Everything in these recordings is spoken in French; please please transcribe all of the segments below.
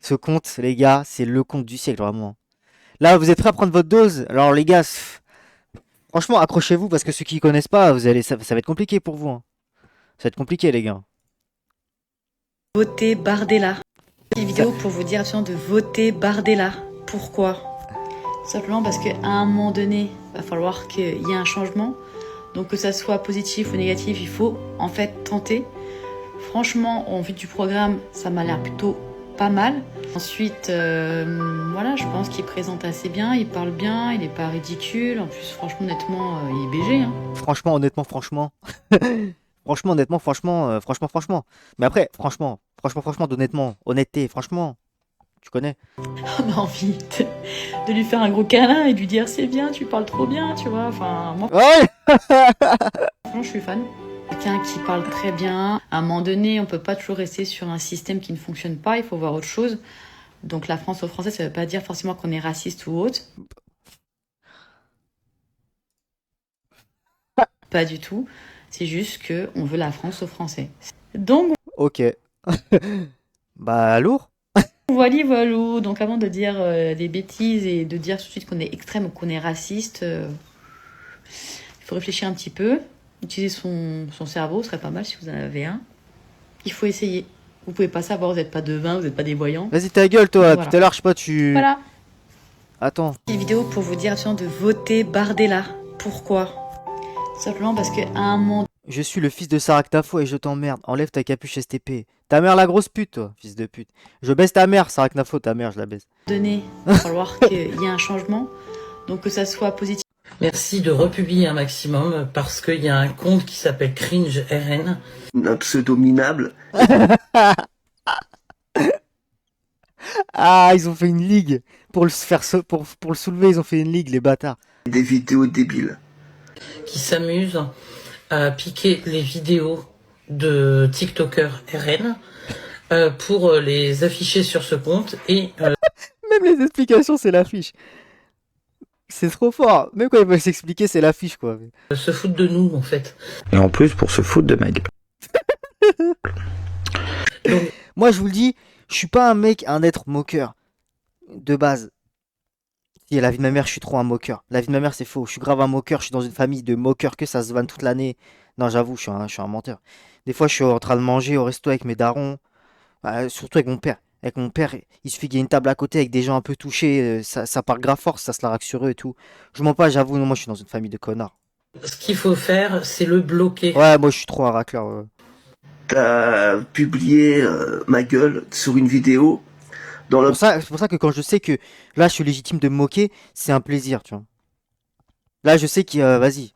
Ce compte, les gars, c'est le compte du siècle, vraiment. Là, vous êtes prêts à prendre votre dose? Alors, les gars, franchement, accrochez-vous parce que ceux qui connaissent pas, ça va être compliqué pour vous, hein. Ça va être compliqué, les gars. Voter Bardella. Une Ça- vidéo pour vous dire absolument de voter Bardella. Pourquoi? Simplement parce qu'à un moment donné, il va falloir qu'il y ait un changement. Donc que ça soit positif ou négatif, il faut en fait tenter. Franchement, en vue du programme, ça m'a l'air plutôt pas mal. Ensuite, voilà, je pense qu'il présente assez bien, il parle bien, il n'est pas ridicule. En plus, franchement, honnêtement, il est BG. Hein. Franchement, honnêtement, franchement. Franchement, honnêtement, franchement. Mais après, franchement, d'honnêtement, honnêteté, franchement, tu connais. On a envie de lui faire un gros câlin et de lui dire c'est bien, tu parles trop bien, tu vois. Enfin, moi, Ouais. franchement, je suis fan. Quelqu'un qui parle très bien. À un moment donné, on peut pas toujours rester sur un système qui ne fonctionne pas, il faut voir autre chose. Donc la France aux Français, ça veut pas dire forcément qu'on est raciste ou autre. Pas du tout. C'est juste que on veut la France aux Français. Donc Ok. Bah, lourd. voilà, voilà. Donc avant de dire des bêtises et de dire tout de suite qu'on est extrême ou qu'on est raciste, il faut réfléchir un petit peu. Utiliser son cerveau serait pas mal si vous en avez un. Il faut essayer. Vous pouvez pas savoir, vous n'êtes pas devin, vous n'êtes pas des voyants. Vas-y, ta gueule, toi. Voilà. Tout à l'heure, je sais pas, tu. Voilà. Attends. Une vidéo pour vous dire absolument de voter Bardella. Pourquoi? Simplement parce qu'à un moment Je suis le fils de Saraknafo et je t'emmerde. Enlève ta capuche STP. Ta mère, la grosse pute, toi, fils de pute. Je baisse ta mère, Saraknafo, ta mère, je la baisse. donné, il va falloir qu'il y ait un changement. Donc que ça soit positif. Merci de republier un maximum parce qu'il y a un compte qui s'appelle Cringe RN. Un pseudo minable. Ah, ils ont fait une ligue. Pour le faire pour le soulever, ils ont fait une ligue, les bâtards. Des vidéos débiles. Qui s'amuse à piquer les vidéos de TikToker RN pour les afficher sur ce compte et Même les explications, c'est l'affiche. C'est trop fort. Même quand ils veulent s'expliquer, c'est l'affiche, quoi. se foutre de nous en fait. Et en plus, pour se foutre de ma gueule. Donc, Moi, je vous le dis, je suis pas un mec, un être moqueur. De base. Si, la vie de ma mère, je suis trop un moqueur. La vie de ma mère, c'est faux. Je suis grave un moqueur. Je suis dans une famille de moqueurs que ça se vanne toute l'année. Non, j'avoue, je suis un menteur. Des fois, je suis en train de manger au resto avec mes darons. Surtout avec mon père. Avec mon père, il suffit qu'il y ait une table à côté avec des gens un peu touchés. Ça part grave fort, ça se la raque sur eux et tout. Je mens pas, j'avoue, non, moi, je suis dans une famille de connards. ce qu'il faut faire, c'est le bloquer. Ouais, moi, je suis trop un racleur. Ouais. T'as publié ma gueule sur une vidéo dans le... C'est pour ça que quand je sais que là, je suis légitime de me moquer, c'est un plaisir, tu vois. Là, je sais que, vas-y,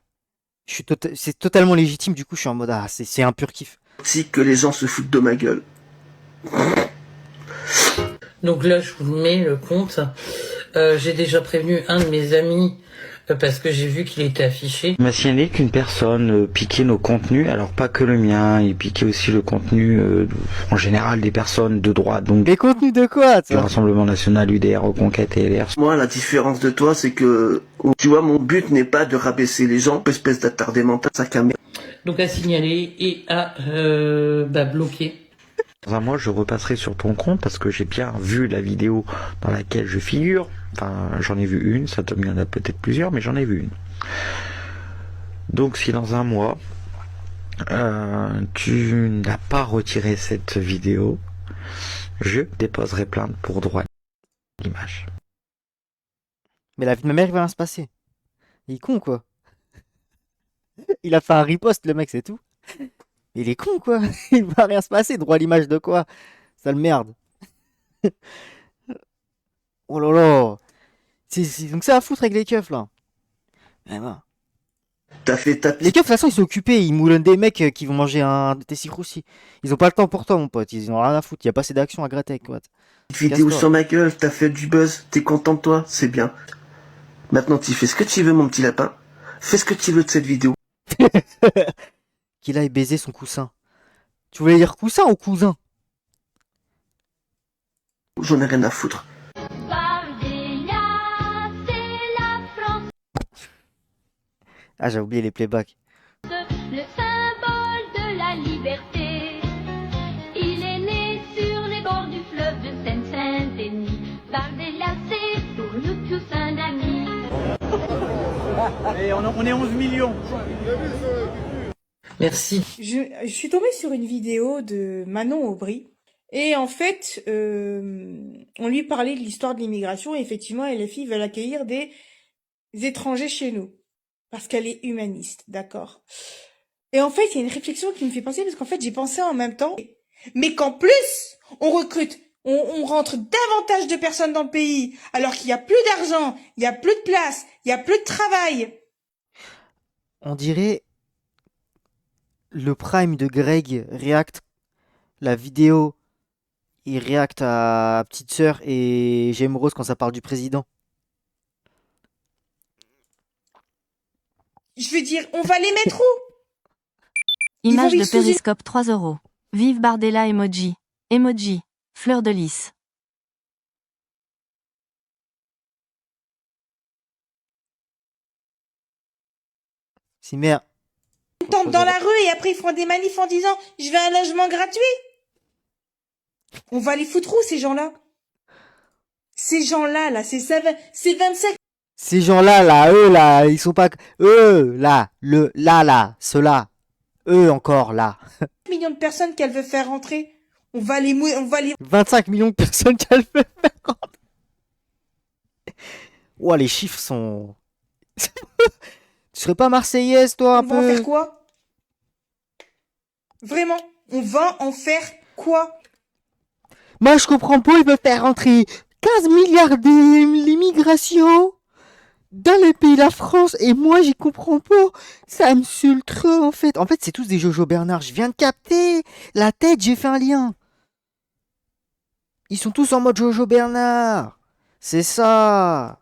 c'est totalement légitime, du coup, je suis en mode, ah, c'est un pur kiff. Si que les gens se foutent de ma gueule. Donc là, je vous mets le compte. J'ai déjà prévenu un de mes amis parce que j'ai vu qu'il était affiché. Il m'a signalé qu'une personne piquait nos contenus, alors pas que le mien, il piquait aussi le contenu en général des personnes de droite, donc Les contenus de quoi, du ça? Rassemblement National, UDR, Reconquête et LR. Moi, la différence de toi, c'est que... Tu vois, mon but n'est pas de rabaisser les gens, espèce d'attardé mental, sac à merde. Donc à signaler et à bloquer. Dans un mois, je repasserai sur ton compte parce que j'ai bien vu la vidéo dans laquelle je figure. Enfin, j'en ai vu une, ça il y en a peut-être plusieurs, mais j'en ai vu une. Donc si dans un mois, tu n'as pas retiré cette vidéo, je déposerai plainte pour droit d'image. Mais la vie de ma mère, il va rien se passer. Il est con, quoi. Il a fait un riposte, le mec, c'est tout. Il est con, quoi. Il va rien se passer. Droit à l'image de quoi? Sale merde. Oh là là. Donc c'est à foutre avec les keufs, là. Eh ben. T'as fait ta Les petite keufs, de toute façon, ils sont occupés. Ils moulonnent des mecs qui vont manger un tessi-croussi. Ils ont pas le temps pour toi, mon pote. Ils ont rien à foutre. Il y a pas assez d'action à gratter avec quoi. vidéo Casse-toi. sur ma gueule, t'as fait du buzz, t'es content de toi, c'est bien. Maintenant, tu fais ce que tu veux, mon petit lapin. Fais ce que tu veux de cette vidéo. Qu'il aille baiser son coussin. Tu voulais dire coussin ou cousin? J'en ai rien à foutre. Ah, j'ai oublié les playbacks. Le symbole de la liberté. Il est né sur les bords du fleuve de Seine-Saint-Denis. Et on est 11 millions. Merci. Je suis tombée sur une vidéo de Manon Aubry. Et en fait, on lui parlait de l'histoire de l'immigration. Et effectivement, LFI veulent accueillir des étrangers chez nous. Parce qu'elle est humaniste, d'accord? Et en fait, il y a une réflexion qui me fait penser, parce qu'en fait, j'ai pensé en même temps. Mais qu'en plus, on recrute, on rentre davantage de personnes dans le pays, alors qu'il y a plus d'argent, il y a plus de place, il y a plus de travail. On dirait le prime de Greg React, la vidéo, il réacte à Petite Sœur et J'aime Rose quand ça parle du président. Je veux dire, on va les mettre où? Ils Image vont de vivre sous une- Périscope 3 €. Vive Bardella emoji. Emoji. Fleur de lys. Si merde. tente dans la rue et après ils font des manifs en disant je veux un logement gratuit. On va les foutre où ces gens-là? Ces gens-là, là, c'est 25 Ces gens-là, là, ils sont pas. Eux, là, là, ceux-là. Eux encore, là. millions de personnes qu'elle veut faire rentrer. On va les 25 millions de personnes qu'elle fait faire rentrer. Ouah, les chiffres sont. Tu serais pas marseillaise, toi, un on va en peu? faire quoi? Vraiment, on va en faire quoi? Moi, je comprends pas, ils veulent faire rentrer 15 milliards d'immigration dans le pays de la France, et moi, j'y comprends pas. Ça me saoule trop, en fait. En fait, c'est tous des Jojo Bernard. Je viens de capter la tête, j'ai fait un lien. Ils sont tous en mode Jojo Bernard. C'est ça.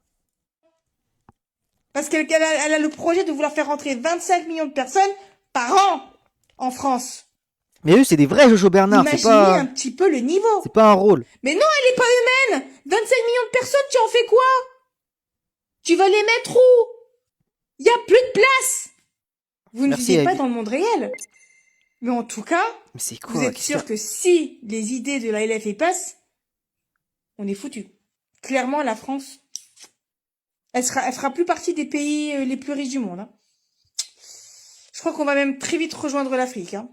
Parce qu'elle a le projet de vouloir faire rentrer 25 millions de personnes par an en France. Mais eux, c'est des vrais Jojo Bernard. C'est Imaginez pas, un petit peu le niveau. c'est pas un rôle. Mais non, elle est pas humaine. 25 millions de personnes, tu en fais quoi? Tu vas les mettre où? Il y a plus de place. Vous ne Merci, vivez pas Abby. dans le monde réel. Mais en tout cas, Mais c'est quoi? vous êtes sûr que si les idées de la LFI passent, on est foutu. Clairement, la France, elle fera plus partie des pays les plus riches du monde. Hein. Je crois qu'on va même très vite rejoindre l'Afrique. Hein.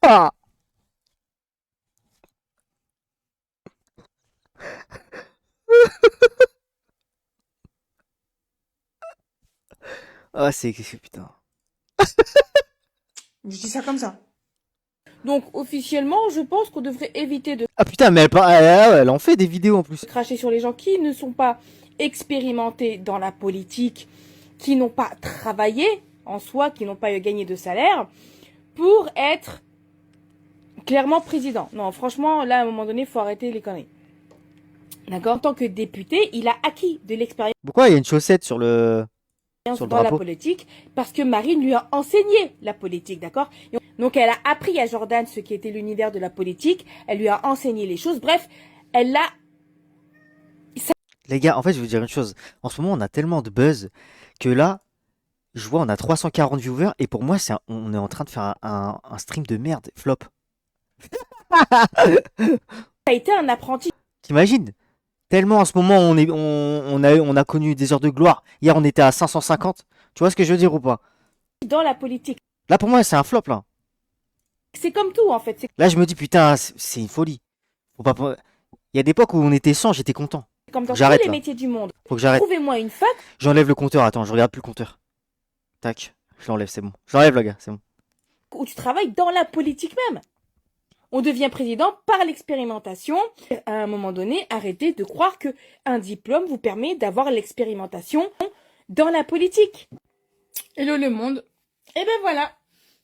Ah, ah c'est putain. Je dis ça comme ça. Donc officiellement, je pense qu'on devrait éviter de Ah putain, mais elle en fait des vidéos en plus. cracher sur les gens qui ne sont pas expérimentés dans la politique, qui n'ont pas travaillé en soi, qui n'ont pas gagné de salaire, pour être clairement président. Non, franchement, là, à un moment donné, il faut arrêter les conneries. D'accord? En tant que député, il a acquis de l'expérience Pourquoi il y a une chaussette sur le dans la drapeau? politique, parce que Marine lui a enseigné la politique, d'accord? Donc elle a appris à Jordan ce qui était l'univers de la politique, elle lui a enseigné les choses, bref, elle l'a... Les gars, en fait, je vais vous dire une chose. En ce moment, on a tellement de buzz que là, je vois, on a 340 viewers et pour moi, on est en train de faire un stream de merde, flop. Ça a été un apprenti T'imagines? Tellement en ce moment, on a connu des heures de gloire. Hier, on était à 550. Tu vois ce que je veux dire ou pas? dans la politique. Là, pour moi, c'est un flop, là. C'est comme tout, en fait. C'est Là, je me dis, putain, c'est une folie. Faut pas... Il y a des époques où on était 100, j'étais content. comme dans tous J'arrête, les là. métiers du monde. Faut que j'arrête. Trouvez-moi une fac J'enlève le compteur. Attends, je regarde plus le compteur. Tac, je l'enlève, c'est bon. Je l'enlève, le gars, c'est bon. où tu travailles dans la politique même. On devient président par l'expérimentation. À un moment donné, arrêtez de croire que un diplôme vous permet d'avoir l'expérimentation dans la politique. Hello le monde. Et ben voilà,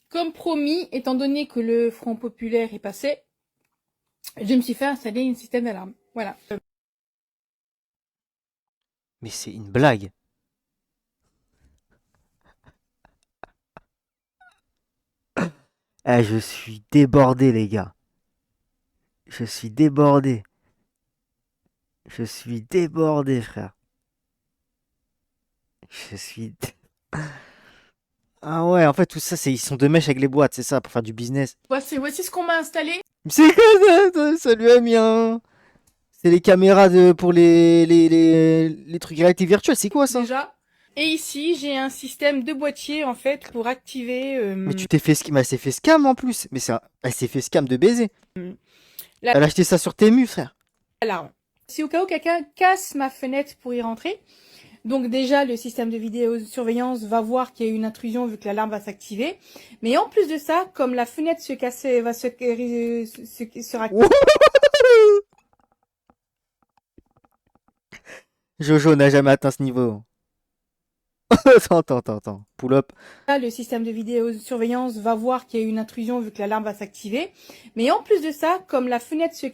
comme promis, étant donné que le Front Populaire est passé, je me suis fait installer un système d'alarme. Voilà. Mais c'est une blague. Eh, je suis débordé, les gars. Je suis débordé. Je suis débordé, frère. Je suis... Ah ouais, en fait, tout ça, ils sont de mèche avec les boîtes, c'est ça, pour faire du business. Voici ce qu'on m'a installé. C'est quoi ça? Ça lui a mis un... C'est les caméras pour les trucs réalité virtuelle, c'est quoi ça? déjà. Et ici, j'ai un système de boîtier, en fait, pour activer Mais tu t'es fait mais elle s'est fait scam en plus. Mais elle s'est fait scam de baiser. la- Elle a acheté ça sur Temu, frère. l'alarme. Si au cas où quelqu'un casse ma fenêtre pour y rentrer, donc déjà, le système de vidéosurveillance va voir qu'il y a eu une intrusion vu que l'alarme va s'activer. Mais en plus de ça, comme la fenêtre se cassait, sera... Jojo n'a jamais atteint ce niveau. Attends. Pull up. Le système de vidéosurveillance va voir qu'il y a eu une intrusion vu que l'alarme va s'activer. Mais en plus de ça, comme la fenêtre sera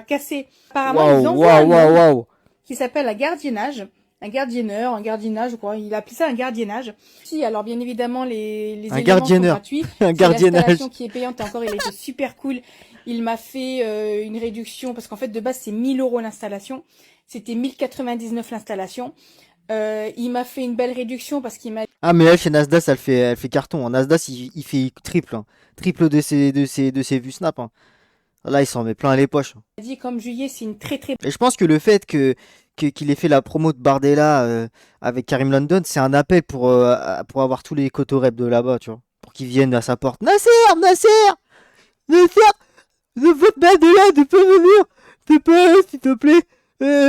cassée, apparemment ils envoient un homme Waouh. qui s'appelle un gardiennage. Un gardiennage, je crois. Il a appelé ça un gardiennage. Si, alors bien évidemment, les Un éléments gardienneur. sont gratuits. Un C'est gardiennage. l'installation qui est payante et encore, il a été super cool. Il m'a fait une réduction parce qu'en fait, de base, c'est 1000 € l'installation. C'était 1099 l'installation. Il m'a fait une belle réduction parce qu'il m'a Ah, mais elle, chez Nasdaq, elle fait carton. En Nasdaq, il fait triple. Hein. Triple de ses vues Snap. Hein. Là, il s'en met plein les poches. dit, comme juillet, c'est une très Et je pense que le fait qu'il ait fait la promo de Bardella avec Karim London, c'est un appel pour avoir tous les cotorep de là-bas, tu vois. Pour qu'ils viennent à sa porte. Nasser, de votre Bardella, tu peux venir, s'il te plaît,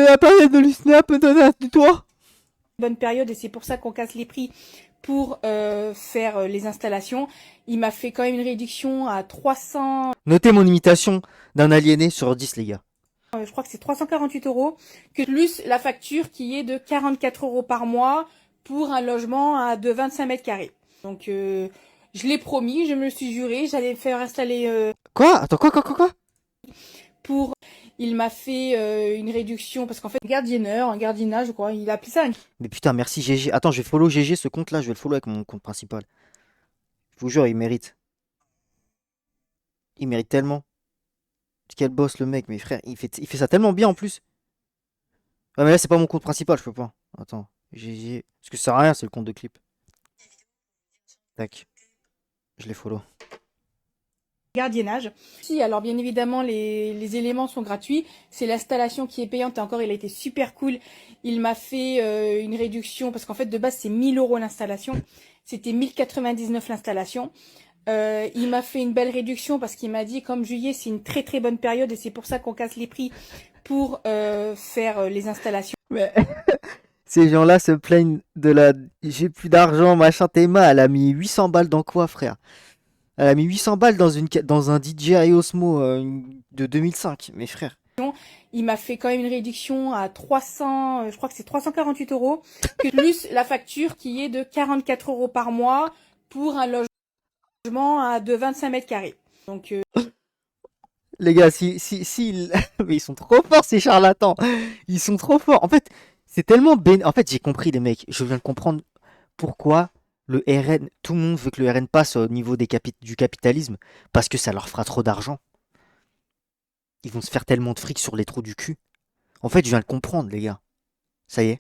appareil de l'Usnap, de toi. bonne période et c'est pour ça qu'on casse les prix pour faire les installations. Il m'a fait quand même une réduction à 300... Notez mon imitation d'un aliéné sur 10, les gars. je crois que c'est 348 €, que plus la facture qui est de 44 € par mois pour un logement de 25 mètres carrés. Donc, je l'ai promis, je me suis juré, j'allais faire installer... Quoi? Attends, quoi? Il m'a fait une réduction, parce qu'en fait, un gardiennage, je crois, il a appelé ça un... Mais putain, merci GG. Attends, je vais follow GG, ce compte-là, je vais le follow avec mon compte principal. Je vous jure, il mérite. Il mérite tellement. Quel boss le mec, mais frère, il fait ça tellement bien en plus. Ouais, mais là, c'est pas mon compte principal, je peux pas. Attends, GG. Parce que ça sert à rien, c'est le compte de clip. Tac. Je les follow. gardiennage. Si, alors bien évidemment, les éléments sont gratuits. C'est l'installation qui est payante et encore, il a été super cool. Il m'a fait une réduction parce qu'en fait, de base, c'est 1000 € l'installation. C'était 1099 l'installation. Il m'a fait une belle réduction parce qu'il m'a dit, comme juillet, c'est une très très bonne période et c'est pour ça qu'on casse les prix pour faire les installations. Mais ces gens-là se plaignent de la... J'ai plus d'argent, machin. Théma, elle a mis 800 balles dans quoi, frère? Elle a mis 800 balles dans un DJI Osmo de 2005, mes frères. Il m'a fait quand même une réduction à 300, je crois que c'est 348 €, que plus la facture qui est de 44 € par mois pour un logement de 25 mètres carrés. Donc, Les gars, mais ils sont trop forts, ces charlatans. Ils sont trop forts. En fait, c'est tellement En fait, j'ai compris, les mecs. Je viens de comprendre pourquoi le RN, tout le monde veut que le RN passe au niveau du capitalisme, parce que ça leur fera trop d'argent. Ils vont se faire tellement de fric sur les trous du cul. En fait, je viens de comprendre, les gars. Ça y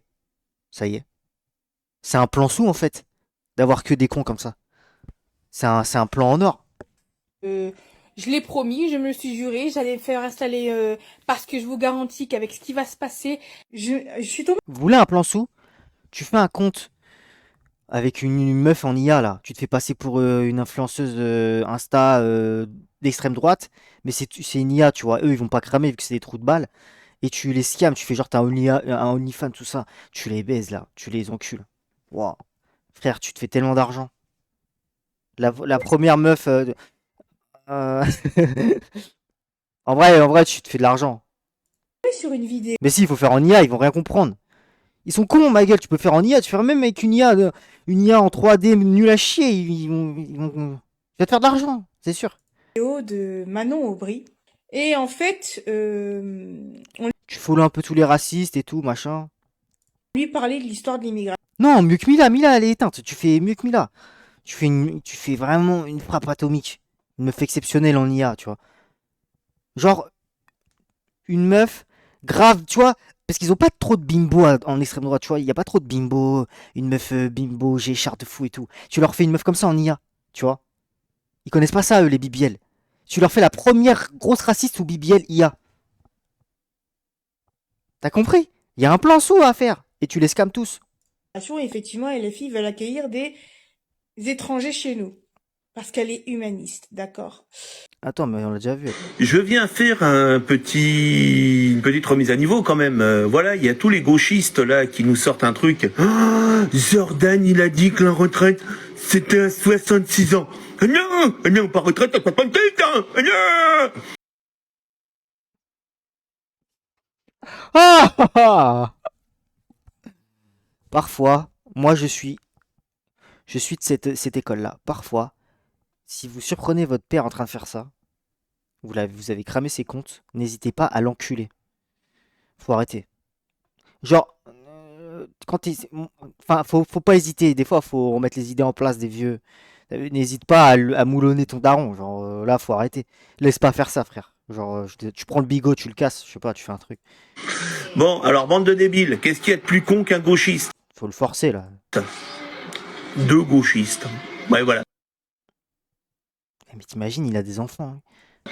est. C'est un plan sous, en fait, d'avoir que des cons comme ça. C'est un plan en or. je l'ai promis, je me suis juré, j'allais faire installer parce que je vous garantis qu'avec ce qui va se passer, je suis tombée. Vous voulez un plan sous? Tu fais un compte avec une meuf en IA, là. Tu te fais passer pour une influenceuse Insta d'extrême droite, mais c'est une IA, tu vois. Eux, ils vont pas cramer vu que c'est des trous de balles. Et tu les scams, tu fais genre t'as un OnlyFans, tout ça. Tu les baises, là. Tu les encules. Waouh. Frère, tu te fais tellement d'argent. La première meuf... en vrai, tu te fais de l'argent. Sur une vidéo. Mais si, il faut faire en IA, ils vont rien comprendre. Ils sont cons, ma gueule, tu peux faire en IA, tu fais même avec une IA en 3D nulle à chier, ils vont... Tu vas te faire de l'argent, c'est sûr. De Manon Aubry. Et en fait, Tu follow un peu tous les racistes et tout, machin. lui parlait de l'histoire de l'immigration. Non, mieux que Mila, elle est éteinte, tu fais mieux que Mila. Tu fais vraiment une frappe atomique. Une meuf exceptionnelle en IA, tu vois. Genre, une meuf grave, tu vois, parce qu'ils ont pas trop de bimbo en extrême droite, tu vois. Il y a pas trop de bimbo, une meuf bimbo, j'ai char de fou et tout. Tu leur fais une meuf comme ça en IA, tu vois. Ils connaissent pas ça, eux, les BBL. Tu leur fais la première grosse raciste ou BBL IA. T'as compris? Il y a un plan sous à faire. Et tu les scams tous. Effectivement, LFI veulent accueillir des étrangers chez nous. Parce qu'elle est humaniste, d'accord? Attends, mais on l'a déjà vu. Je viens faire une petite remise à niveau quand même. Voilà, il y a tous les gauchistes là qui nous sortent un truc. Oh, Jordan, il a dit que la retraite, c'était à 66 ans. Ah non, ah non, pas retraite à 68 ans. Ah non. Ah, ah, ah. Parfois, moi je suis de cette école-là. Parfois, si vous surprenez votre père en train de faire ça, vous avez cramé ses comptes, n'hésitez pas à l'enculer. Faut arrêter. Genre, enfin, faut pas hésiter. Des fois, faut remettre les idées en place des vieux. N'hésite pas à moulonner ton daron. Genre, là, faut arrêter. Laisse pas faire ça, frère. Genre, tu prends le bigot, tu le casses. Je sais pas, tu fais un truc. Bon, alors bande de débiles, qu'est-ce qu'il y a de plus con qu'un gauchiste? Faut le forcer, là. Deux gauchistes. Ouais, voilà. Mais t'imagines, il a des enfants. Hein.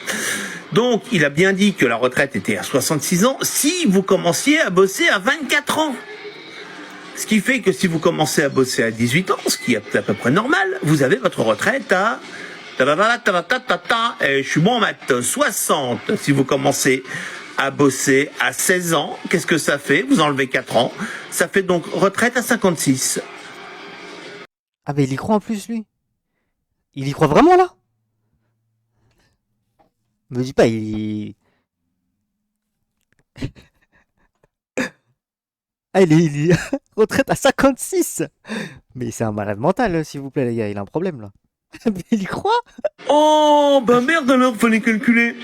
Donc, il a bien dit que la retraite était à 66 ans si vous commenciez à bosser à 24 ans. Ce qui fait que si vous commencez à bosser à 18 ans, ce qui est à peu près normal, vous avez votre retraite à... Et je suis bon en maths, 60. Si vous commencez à bosser à 16 ans, qu'est-ce que ça fait? Vous enlevez 4 ans. Ça fait donc retraite à 56. Ah, mais il y croit en plus, lui. Il y croit vraiment, là? Me dis pas, Ah, il est retraite à 56. Mais c'est un malade mental, s'il vous plaît, les gars. Il a un problème, là. Mais il y croit? Oh, bah merde alors, fallait calculer.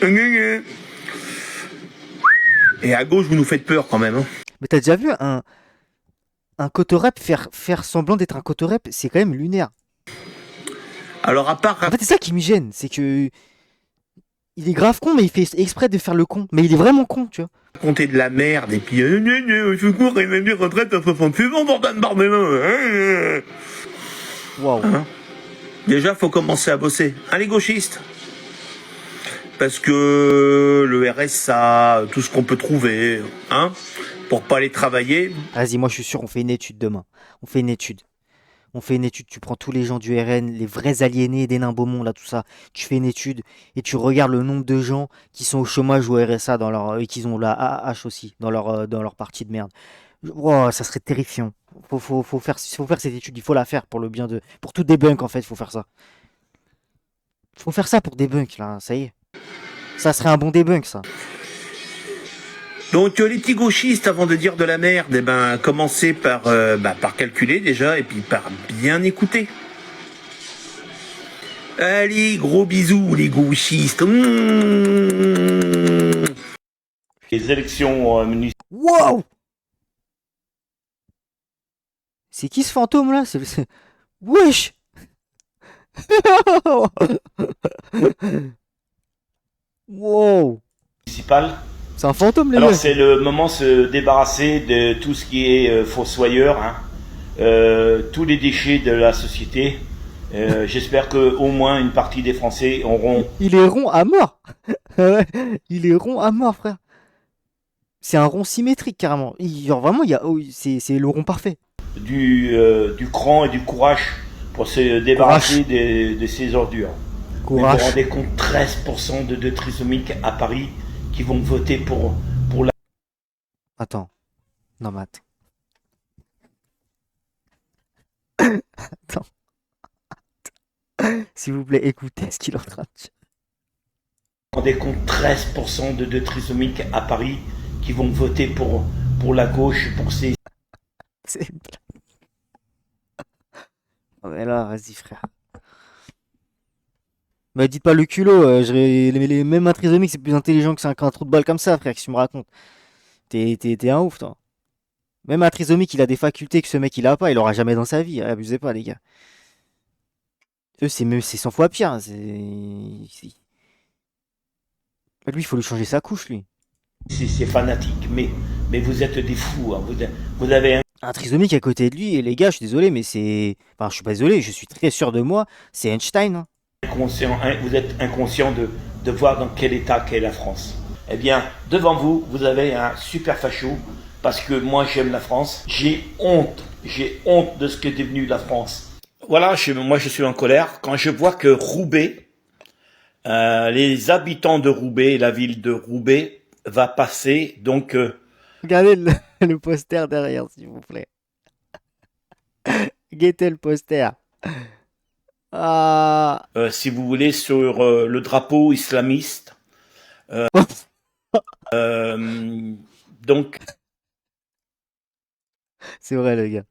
Et à gauche, vous nous faites peur quand même. Hein. Mais t'as déjà vu un cotorep faire semblant d'être un cotorep? C'est quand même lunaire. Alors à part... En fait, c'est ça qui me gêne. C'est que... Il est grave con, mais il fait exprès de faire le con. Mais il est vraiment con, tu vois. Raconter de la merde et puis... je cours et même retraite à 66 ans, bordel barbelin. Waouh. Hein? Déjà, faut commencer à bosser. Hein, les gauchistes? Parce que le RSA, tout ce qu'on peut trouver, hein, pour pas aller travailler. Vas-y, moi je suis sûr, on fait une étude demain. On fait une étude. Tu prends tous les gens du RN, les vrais aliénés des nains Beaumont, là, tout ça. Tu fais une étude et tu regardes le nombre de gens qui sont au chômage ou au RSA et qui ont la AH aussi dans leur partie de merde. Wow, ça serait terrifiant. Faut faire cette étude, il faut la faire pour le bien de... Pour tout débunk, en fait, il faut faire ça. Faut faire ça pour débunk, là, ça y est. Ça serait un bon débunk, ça. Donc les petits gauchistes, avant de dire de la merde, eh ben, commencez par calculer déjà, et puis par bien écouter. Allez, gros bisous les gauchistes. Les élections municipales. Wow! C'est qui ce fantôme là? Wesh! Wow! C'est un fantôme, les Alors gars. c'est le moment de se débarrasser de tout ce qui est fossoyeur, hein. Tous les déchets de la société. J'espère que au moins une partie des Français auront... Il est rond à mort. Il est rond à mort, frère. C'est un rond symétrique, carrément. Genre, vraiment, c'est le rond parfait. Du cran et du courage pour se débarrasser de ces ordures. Vous vous rendez compte, 13% de trisomiques à Paris qui vont voter pour la... Attends. Non, mais attends. S'il vous plaît, écoutez ce qu'il est en train de dire. Vous vous rendez compte, 13% de trisomiques à Paris qui vont voter pour la gauche, pour ces... C'est une blague. Oh, mais là, vas-y, frère. Mais dites pas le culot, même un trisomique c'est plus intelligent que qu'un trou de balle comme ça, frère, qu'est-ce que tu me racontes? T'es un ouf, toi. Même un trisomique, il a des facultés que ce mec il a pas, il aura jamais dans sa vie, abusez pas, les gars. Eux, c'est 100 fois pire. Lui, il faut lui changer sa couche, lui. C'est fanatique, mais vous êtes des fous, hein. Vous avez un trisomique à côté de lui, et les gars, je suis désolé, mais c'est... Enfin, je suis pas désolé, je suis très sûr de moi, c'est Einstein, hein. Vous êtes inconscient de voir dans quel état qu'est la France. Eh bien, devant vous, vous avez un super facho parce que moi j'aime la France. J'ai honte de ce qu'est devenu la France. Voilà, moi je suis en colère quand je vois que Roubaix, les habitants de Roubaix, la ville de Roubaix, va passer donc... Regardez le poster derrière, s'il vous plaît. Guettez le poster. Ah. Si vous voulez, sur le drapeau islamiste. Donc... C'est vrai, les gars.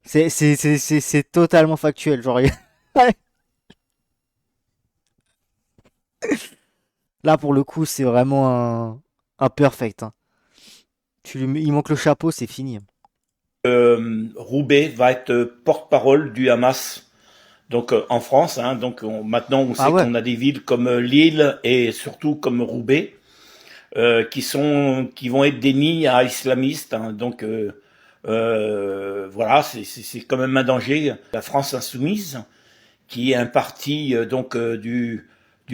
C'est totalement factuel, genre. Là, pour le coup, c'est vraiment un perfect. Hein. Il manque le chapeau, c'est fini. Roubaix va être porte-parole du Hamas. Donc en France, hein, donc maintenant on sait qu'on a des villes comme Lille et surtout comme Roubaix qui vont être des nids à islamistes. Hein, donc voilà, c'est quand même un danger. La France insoumise, qui est un parti donc du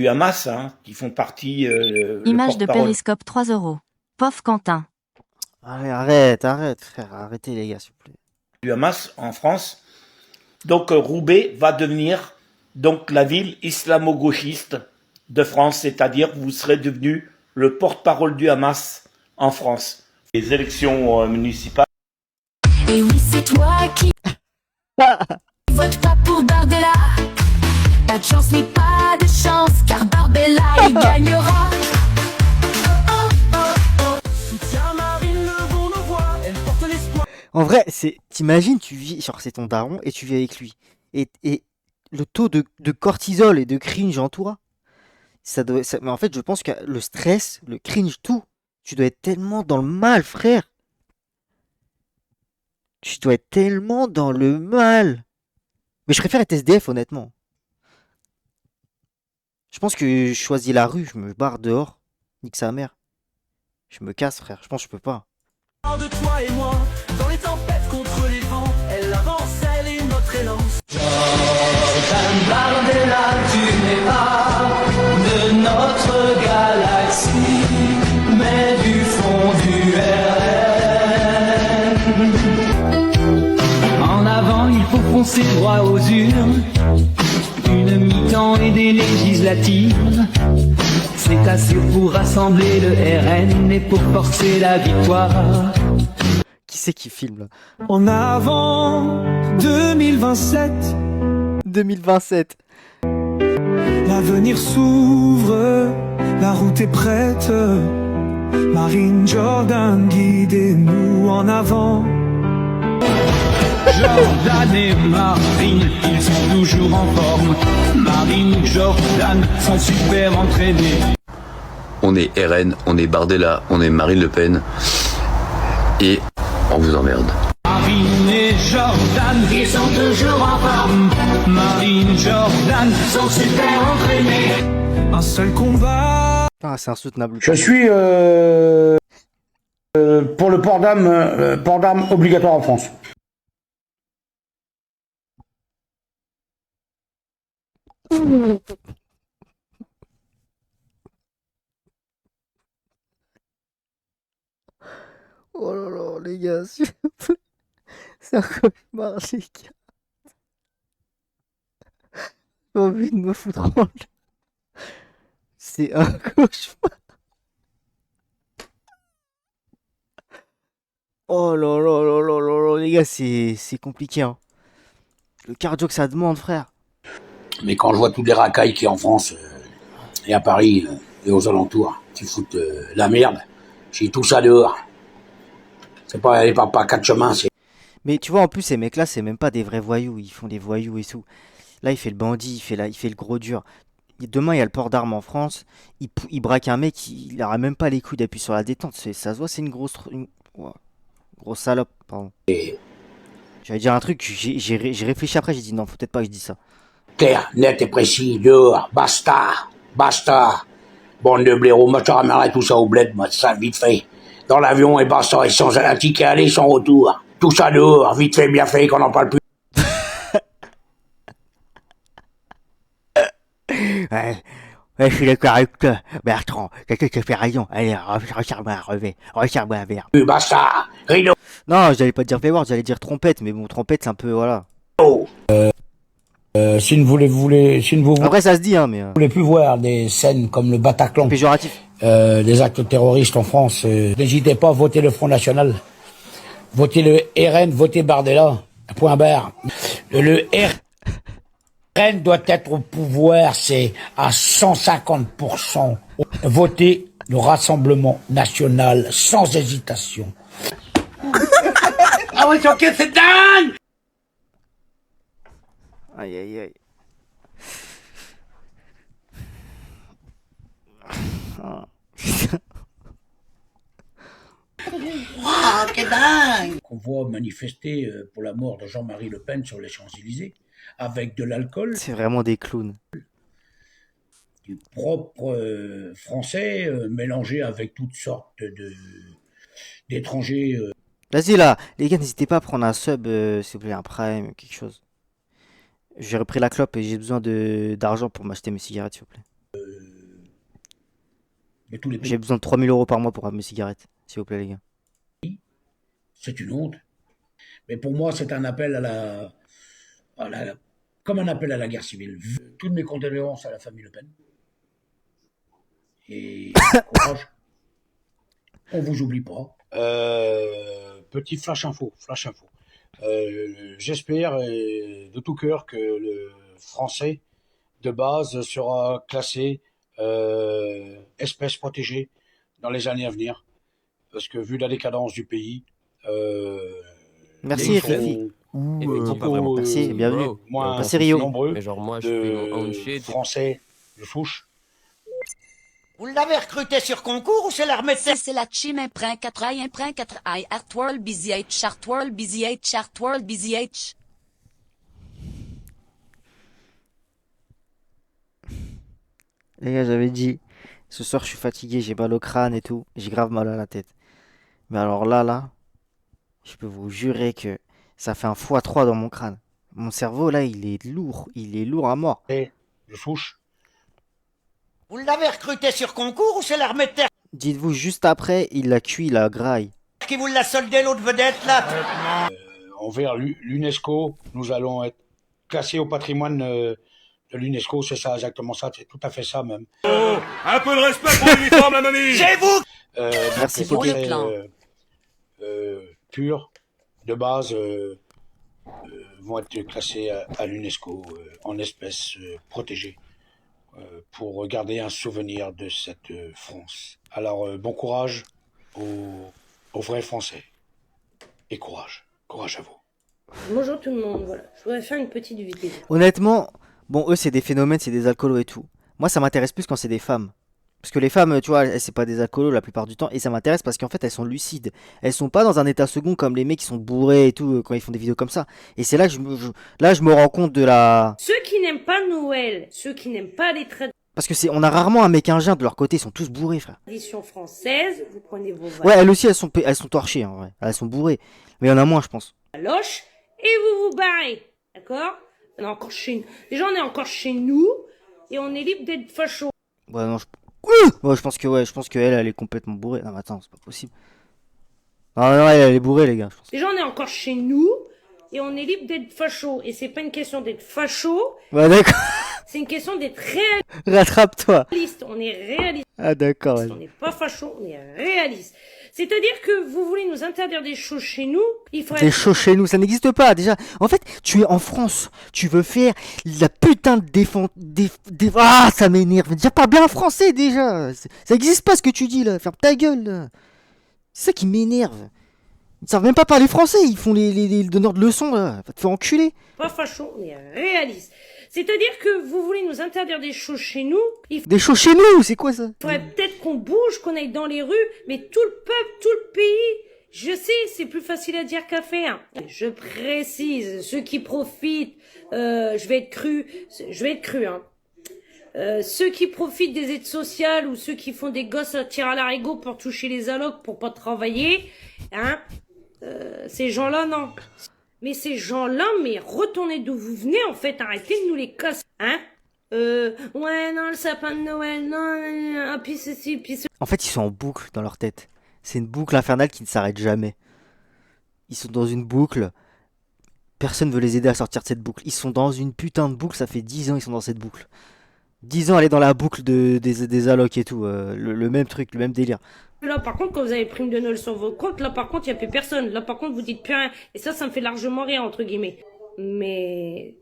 Hamas, hein, qui font partie. Image de Périscope 3 €. Pauvre Quentin. Arrête, frère, arrêtez les gars, s'il vous plaît. Du Hamas en France. Donc Roubaix va devenir donc la ville islamo-gauchiste de France, c'est-à-dire vous serez devenu le porte-parole du Hamas en France. Les élections municipales. Et oui, c'est toi qui vote pas pour Bardella. Pas de chance ni pas de chance, car Bardella il gagnera. En vrai, t'imagines, tu vis, genre c'est ton daron et tu vis avec lui. Et le taux de cortisol et de cringe en toi, mais en fait, je pense que le stress, le cringe, tout, tu dois être tellement dans le mal, frère. Tu dois être tellement dans le mal. Mais je préfère être SDF, honnêtement. Je pense que je choisis la rue, je me barre dehors, nique sa mère. Je me casse, frère, je pense que je peux pas. De toi et moi, dans les tempêtes contre les vents, elle avance, elle est notre élan. Jordan Bardella, tu n'es pas de notre galaxie, mais du fond du RN. En avant, il faut foncer droit aux urnes, une mi-temps et des législatives. C'est assez pour rassembler le RN et pour forcer la victoire. Qui c'est qui filme là? En avant, 2027. 2027. L'avenir s'ouvre, la route est prête. Marine Jordan, guidez-nous en avant. Jordan et Marine, ils sont toujours en forme. Marine, Jordan sont super entraînés. On est RN, on est Bardella, on est Marine Le Pen. Et on vous emmerde. Marine et Jordan, ils sont toujours en forme. Marine, Jordan sont super entraînés. Un seul combat. Ah, c'est insoutenable. Je suis pour le port d'armes obligatoire en France. Oh là là, les gars, c'est un cauchemar, les gars. J'ai envie de me foutre en l'air. C'est un cauchemar. Oh là là là là là là, les gars, c'est compliqué, hein. Le cardio que ça demande, frère. Mais quand je vois toutes les racailles qu'il y a en France et à Paris et aux alentours qui foutent la merde, j'ai tout ça dehors. C'est pas 4 chemins, c'est... Mais tu vois, en plus, ces mecs-là, c'est même pas des vrais voyous. Ils font des voyous et tout. Là, il fait le bandit, il fait le gros dur. Et demain, il y a le port d'armes en France. Il braque un mec, il aura même pas les couilles d'appuyer sur la détente. Ça se voit, c'est une grosse salope, pardon. J'allais dire un truc, j'ai réfléchi après, j'ai dit non, faut peut-être pas que je dise ça. Clair, net et précis, dehors, basta. Bande de blaireaux, moi je te ramènerai tout ça au bled, moi, ça vite fait. dans l'avion, et basta, et sans un ticket aller, sans retour. Tout ça dehors, vite fait, bien fait, qu'on n'en parle plus. Ouais, ouais, je suis d'accord avec toi, Bertrand. Quelqu'un qui fait raison. Allez, recherche-moi un revêt. Recherche-moi un verre. Basta, rideau. Non, j'allais pas dire Wayward, j'allais dire trompette, mais bon, trompette, c'est un peu, voilà. Si vous ne Après, ça se dit, hein, mais. voulez plus voir des scènes comme le Bataclan, Péjoratif. des actes terroristes en France, n'hésitez pas à voter le Front National. Votez le RN, votez Bardella. Point barre. Le RN doit être au pouvoir, c'est à 150%. Votez le Rassemblement National sans hésitation. Ah ouais, ok, c'est dingue! Aïe, aïe, aïe. Ah. Ah, quel dingue! Qu'on voit manifester pour la mort de Jean-Marie Le Pen sur les Champs-Élysées, avec de l'alcool. C'est vraiment des clowns. Du propre français mélangé avec toutes sortes d'étrangers. Vas-y, là, les gars, n'hésitez pas à prendre un sub, s'il vous plaît, un prime, quelque chose. J'ai repris la clope et j'ai besoin d'argent pour m'acheter mes cigarettes, s'il vous plaît. De tous les pays. J'ai besoin de 3000 € par mois pour mes cigarettes, s'il vous plaît, les gars. C'est une honte. Mais pour moi, c'est un appel comme un appel à la guerre civile. Toutes mes condoléances à la famille Le Pen. Et courage. On vous oublie pas. Petit flash info. J'espère de tout cœur que le français de base sera classé espèce protégée dans les années à venir. Parce que vu la décadence du pays, merci, Fifi. Merci, bienvenue. Merci, Rio. Nombreux de français de souche. Vous l'avez recruté sur concours ou c'est l'armée de terre? C'est la chim imprint 4 I imprint 4 I Artworld BZH Chartworld BZH Chartworld BZH. Les gars, j'avais dit, ce soir je suis fatigué, j'ai mal au crâne et tout, j'ai grave mal à la tête. Mais alors là, je peux vous jurer que ça fait un x3 dans mon crâne. Mon cerveau là, il est lourd à mort. De souche. Vous l'avez recruté sur concours ou c'est l'armée de terre Dites-vous, juste après, il l'a cuit, la graille. qui vous l'a soldé l'autre vedette là? Envers l'UNESCO, nous allons être classés au patrimoine de l'UNESCO, c'est ça, exactement ça, c'est tout à fait ça même. Oh, un peu de respect pour l'uniforme, la mamie. C'est vous. Merci pour Poké. Purs, de base, vont être classés à l'UNESCO en espèces protégées pour garder un souvenir de cette France. Alors, bon courage aux vrais Français. Et courage à vous. Bonjour tout le monde, voilà. Je voudrais faire une petite vidéo. Honnêtement, bon, eux c'est des phénomènes, c'est des alcoolos et tout. Moi ça m'intéresse plus quand c'est des femmes. Parce que les femmes, tu vois, c'est pas des alcoolos la plupart du temps. Et ça m'intéresse parce qu'en fait elles sont lucides. Elles sont pas dans un état second comme les mecs qui sont bourrés et tout quand ils font des vidéos comme ça. Et c'est là que je me rends compte de la... Ceux qui n'aiment pas Noël, ceux qui n'aiment pas les Parce que on a rarement un mec ingénieux de leur côté, ils sont tous bourrés, frère. traditions françaises, vous prenez vos Ouais, elles aussi, elles sont torchées, en vrai. Elles sont bourrées. Mais il y en a moins, je pense. loche et vous vous barrez. D'accord? On est encore chez nous. Déjà, on est encore chez nous et on est libre d'être facho. Ouais, non, ouais, je pense que elle est complètement bourrée. Non, mais attends, c'est pas possible. Non, elle est bourrée, les gars, je pense. Déjà, on est encore chez nous et on est libre d'être facho. Et c'est pas une question d'être facho. Ouais, d'accord. C'est une question d'être Rattrape-toi. réaliste. On est réaliste. Ah, d'accord. On n'est pas facho, on est réaliste. C'est-à-dire que vous voulez nous interdire des choses chez nous, il faudrait... Des choses chez nous, ça n'existe pas, déjà. En fait, tu es en France, tu veux faire la putain de Ah, ça m'énerve. Déjà, pas bien français, déjà. Ça n'existe pas, ce que tu dis, là. Ferme ta gueule, là. C'est ça qui m'énerve. Ils savent même pas parler français, ils font les donneurs de leçons, là. Va te faire enculer. Pas facho, on est réaliste. C'est-à-dire que vous voulez nous interdire des choses chez nous, il Des choses chez nous, c'est quoi ça? faudrait peut-être qu'on bouge, qu'on aille dans les rues, mais tout le peuple, tout le pays, je sais, c'est plus facile à dire qu'à faire. Je précise, ceux qui profitent, je vais être cru, hein. Ceux qui profitent des aides sociales ou ceux qui font des gosses à tir à l'arigot pour toucher les allocs pour pas travailler, hein, ces gens-là, non. Mais ces gens-là, mais retournez d'où vous venez, en fait, arrêtez de nous les casser, hein. Ouais, non, le sapin de Noël, non, puis ceci, puis ceci. En fait, ils sont en boucle dans leur tête. C'est une boucle infernale qui ne s'arrête jamais. Ils sont dans une boucle. Personne veut les aider à sortir de cette boucle. Ils sont dans une putain de boucle, ça fait 10 ans ils sont dans cette boucle. 10 ans, elle est dans la boucle des allocs et tout. Le même truc, le même délire. Là, par contre, quand vous avez prime de Noël sur vos comptes, là, par contre, il n'y a plus personne. Là, par contre, vous dites plus rien. Et ça me fait largement rire, entre guillemets. Mais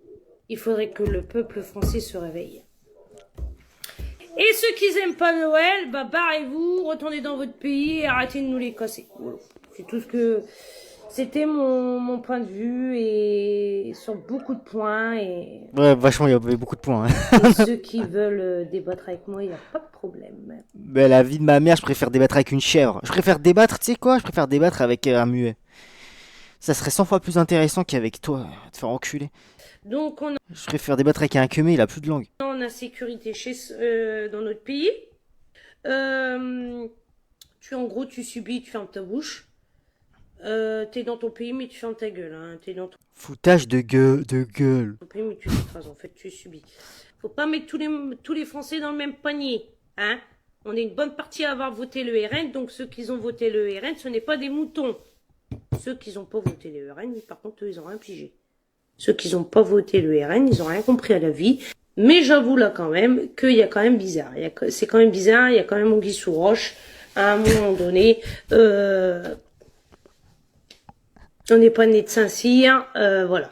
il faudrait que le peuple français se réveille. Et ceux qui n'aiment pas Noël, bah, barrez-vous, retournez dans votre pays et arrêtez de nous les casser. Voilà. C'est tout ce que... C'était mon point de vue et sur beaucoup de points et... Ouais, vachement, il y avait beaucoup de points. Et ceux qui veulent débattre avec moi, il n'y a pas de problème. Mais la vie de ma mère, je préfère débattre avec une chèvre. Je préfère débattre, tu sais quoi? Je préfère débattre avec un muet. Ça serait 100 fois plus intéressant qu'avec toi, te faire enculer. Donc on a... Je préfère débattre avec un queumé, il a plus de langue. On a sécurité dans notre pays. En gros, tu subis, tu fermes ta bouche. T'es dans ton pays, mais tu fermes ta gueule. Hein. T'es dans ton Foutage de gueule. pays, mais tu t'écrases. En fait, tu subis. Faut pas mettre tous les Français dans le même panier. Hein. On est une bonne partie à avoir voté le RN, donc ceux qui ont voté le RN, ce n'est pas des moutons. Ceux qui n'ont pas voté le RN, par contre, eux, ils ont rien pigé. Ceux qui n'ont pas voté le RN, ils ont rien compris à la vie. Mais j'avoue là quand même qu'il y a quand même bizarre. C'est quand même bizarre, il y a quand même anguille sous roche. À un moment donné, on n'est pas né de Saint-Cyr, voilà.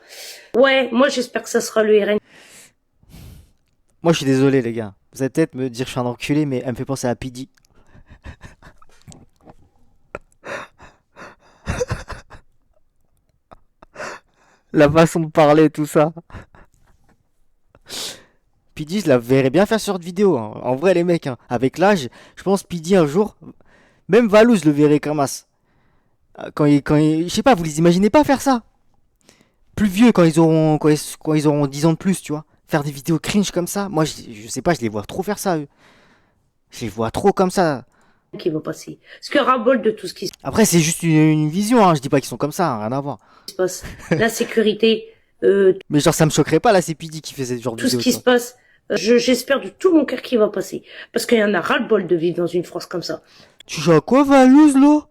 Ouais, moi j'espère que ça sera le RN. Moi je suis désolé les gars. Vous allez peut-être me dire que je suis un enculé, mais elle me fait penser à Pidi. La façon de parler, tout ça. Pidi, je la verrais bien faire sur de vidéo. Hein. En vrai, les mecs, hein. Avec l'âge, je pense Pidi un jour, même Valou, je le verrais comme as. Je sais pas, vous les imaginez pas faire ça? Plus vieux, quand ils auront 10 ans de plus, tu vois. Faire des vidéos cringe comme ça. Moi, je sais pas, je les vois trop faire ça, eux. Je les vois trop comme ça. Qui va passer. Parce que ras-bol de tout ce qui se Après, c'est juste une vision, hein. Je dis pas qu'ils sont comme ça, hein, rien à voir. passe. La sécurité, Mais genre, ça me choquerait pas, là, c'est Pidi qui fait ce genre de tout ce vidéo. qui se passe. J'espère de tout mon cœur qu'il va passer. Parce qu'il y en a ras-le-bol de vivre dans une France comme ça. Tu joues à quoi, Valouz, là?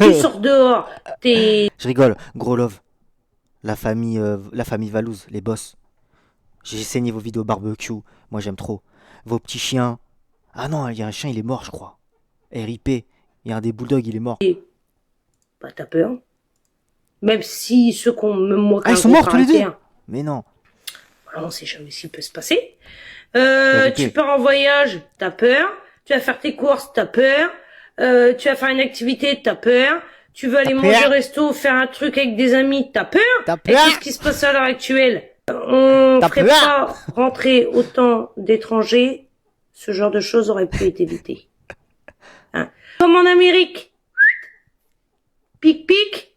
Tu sors dehors, Je rigole, gros love. La famille Valouz, les boss. J'ai saigné vos vidéos barbecue, moi j'aime trop. Vos petits chiens. Ah non, il y a un chien, il est mort, je crois. RIP, il y a un des bulldogs, il est mort. Bah t'as peur. Même si ceux qu'on me moque. Ah, ils sont morts tous les deux? Mais non. Alors, on sait jamais ce qui peut se passer. Tu pars en voyage, t'as peur. Tu vas faire tes courses, t'as peur. Tu vas faire une activité, t'as peur. Tu veux aller manger au resto, faire un truc avec des amis, t'as peur. Et qu'est-ce qui se passe à l'heure actuelle? On ferait pas rentrer autant d'étrangers. Ce genre de choses aurait pu être évité. Hein. Comme en Amérique. Pic-pic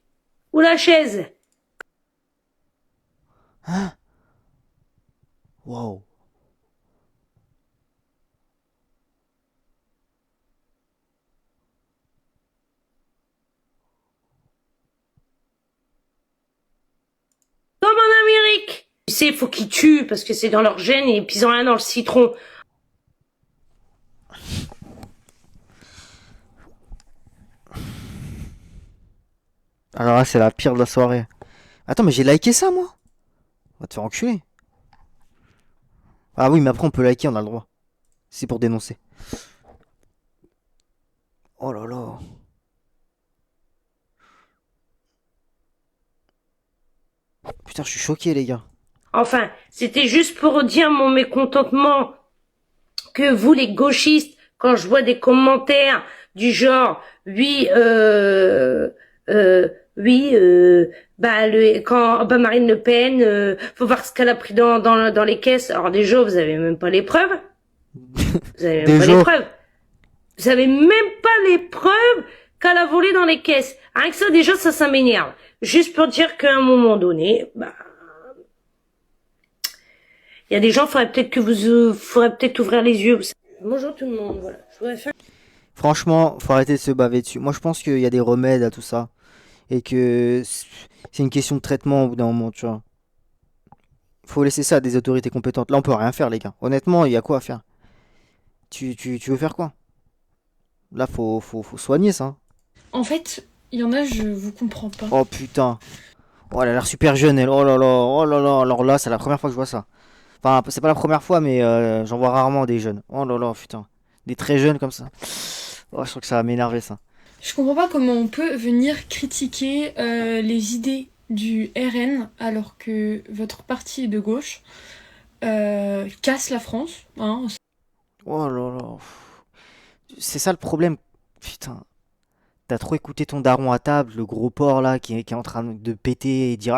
ou la chaise? Hein? Wow. Comme en Amérique. Tu sais, il faut qu'ils tuent parce que c'est dans leur gène et puis ils ont rien dans le citron. Alors là, c'est la pire de la soirée. Attends, mais j'ai liké ça, moi? On va te faire enculer. Ah oui, mais après, on peut liker, on a le droit. C'est pour dénoncer. Oh là là. Putain, je suis choqué, les gars. Enfin, c'était juste pour dire mon mécontentement que vous, les gauchistes, quand je vois des commentaires du genre, oui, quand Marine Le Pen, faut voir ce qu'elle a pris dans les caisses. Alors déjà, vous avez même pas les preuves. Vous avez même pas les preuves. Vous avez même pas les preuves qu'elle a volé dans les caisses. Rien que ça, déjà, ça m'énerve. Juste pour dire qu'à un moment donné, il Il y a des gens, faudrait peut-être ouvrir les yeux. Bonjour tout le monde, voilà. Je voudrais faire... Franchement, faut arrêter de se baver dessus. Moi, je pense qu'il y a des remèdes à tout ça. Et que c'est une question de traitement au bout d'un moment, tu vois. Faut laisser ça à des autorités compétentes. Là, on peut rien faire, les gars. Honnêtement, il y a quoi à faire? Tu veux faire quoi? Là, faut soigner ça. En fait, il y en a, je vous comprends pas. Oh putain. Oh, elle a l'air super jeune, elle. Oh là là, oh là là. Alors là, c'est la première fois que je vois ça. Enfin, c'est pas la première fois, mais j'en vois rarement des jeunes. Oh là là, putain. Des très jeunes comme ça. Oh, je trouve que ça va m'énerver, ça. Je comprends pas comment on peut venir critiquer les idées du RN alors que votre parti de gauche casse la France. Hein. Oh là là. C'est ça le problème. Putain. T'as trop écouté ton daron à table, le gros porc là qui est en train de péter et dire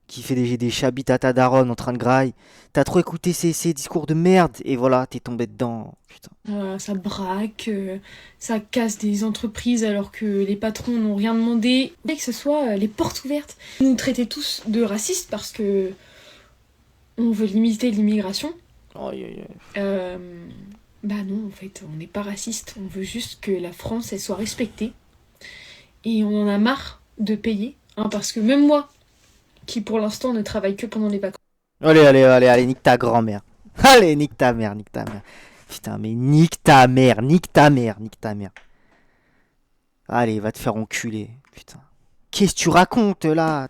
qui fait des chabites à ta daronne en train de graille. T'as trop écouté ces discours de merde et voilà, t'es tombé dedans. Putain. Ça braque, ça casse des entreprises alors que les patrons n'ont rien demandé. Dès que ce soit les portes ouvertes. Vous nous traitez tous de racistes parce que on veut limiter l'immigration. Bah non, en fait, on n'est pas raciste. On veut juste que la France, elle soit respectée. Et on en a marre de payer. Hein, parce que même moi, qui pour l'instant ne travaille que pendant les vacances. Allez, nique ta grand-mère. Allez, nique ta mère. Putain, mais nique ta mère. Allez, va te faire enculer. Putain. Qu'est-ce que tu racontes là?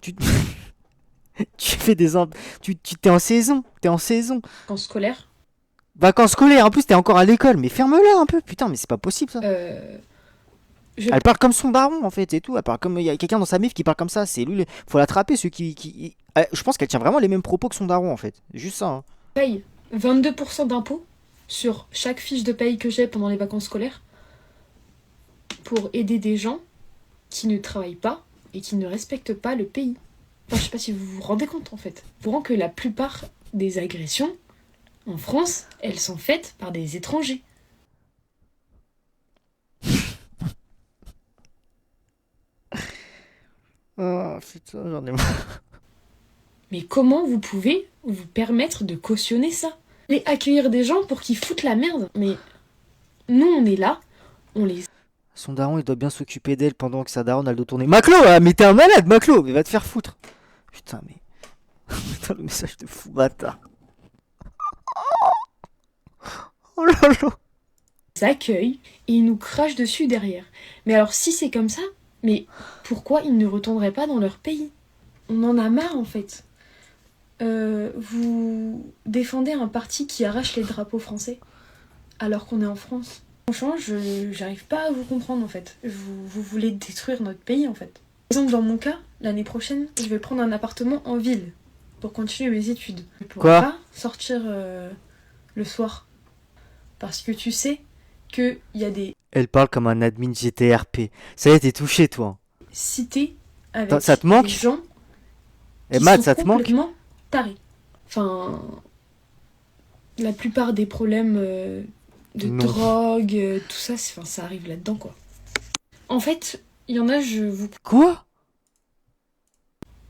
Tu fais des... Tu t'es en saison. Vacances scolaires. Vacances scolaires, en plus t'es encore à l'école, mais ferme-la un peu, putain, mais c'est pas possible ça. Elle parle comme son daron en fait, c'est tout. Elle parle comme. Il y a quelqu'un dans sa mif qui parle comme ça, c'est lui. Faut l'attraper, ceux qui. Je pense qu'elle tient vraiment les mêmes propos que son daron en fait. Juste ça. Hein. Paye 22% d'impôts sur chaque fiche de paye que j'ai pendant les vacances scolaires pour aider des gens qui ne travaillent pas et qui ne respectent pas le pays. Enfin, je sais pas si vous vous rendez compte en fait. Vous rendez que la plupart des agressions en France, elles sont faites par des étrangers. Oh putain, j'en ai marre. Mais comment vous pouvez vous permettre de cautionner ça? Et accueillir des gens pour qu'ils foutent la merde? Mais nous, on est là, on les... Son daron, il doit bien s'occuper d'elle pendant que sa daronne a le dos tourné. Maclo, mais t'es un malade, Maclo, mais va te faire foutre. Putain, mais... Putain, le message de fou bâtard. Oh là là. Ils accueillent et ils nous crachent dessus derrière. Mais alors si c'est comme ça, mais pourquoi ils ne retourneraient pas dans leur pays? On en a marre en fait. Vous défendez un parti qui arrache les drapeaux français alors qu'on est en France. Franchement, j'arrive pas à vous comprendre en fait. Vous voulez détruire notre pays en fait. Par exemple, dans mon cas, l'année prochaine, je vais prendre un appartement en ville pour continuer mes études. Je ne pourrai pas sortir le soir. Parce que tu sais qu'il y a des... Elle parle comme un admin GTRP. Ça y est, t'es touché, toi. Cités avec ça te manque des gens qui sont ça te manque complètement tarés. Enfin, la plupart des problèmes de drogue, tout ça, ça arrive là-dedans, quoi. En fait, il y en a, Quoi?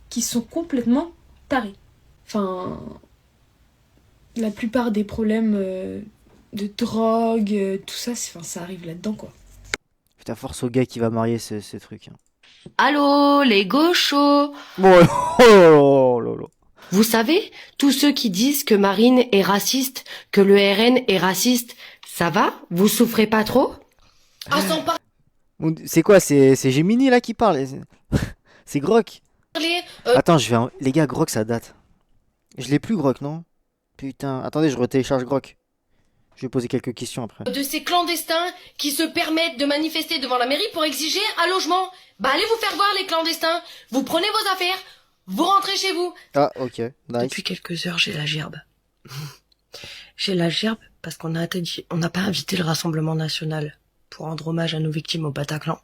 Qui sont complètement tarés. Enfin, la plupart des problèmes... de drogue, tout ça, ça arrive là-dedans, quoi. Putain, force au gars qui va marier ce truc. Hein. Allô, les gauchos. Bon, oh là là. Vous savez, tous ceux qui disent que Marine est raciste, que le RN est raciste, ça va? Vous souffrez pas trop? Ah, sans C'est quoi? C'est Gemini, là, qui parle? C'est Grok. Attends, les gars, Grok, ça date. Je l'ai plus, Grok, non? Putain, attendez, je retélécharge Grok. Je vais poser quelques questions après. De ces clandestins qui se permettent de manifester devant la mairie pour exiger un logement. Bah allez vous faire voir les clandestins. Vous prenez vos affaires, vous rentrez chez vous. Ah ok, nice. Depuis quelques heures j'ai la gerbe. J'ai la gerbe parce qu'on n'a pas invité le Rassemblement National pour rendre hommage à nos victimes au Bataclan.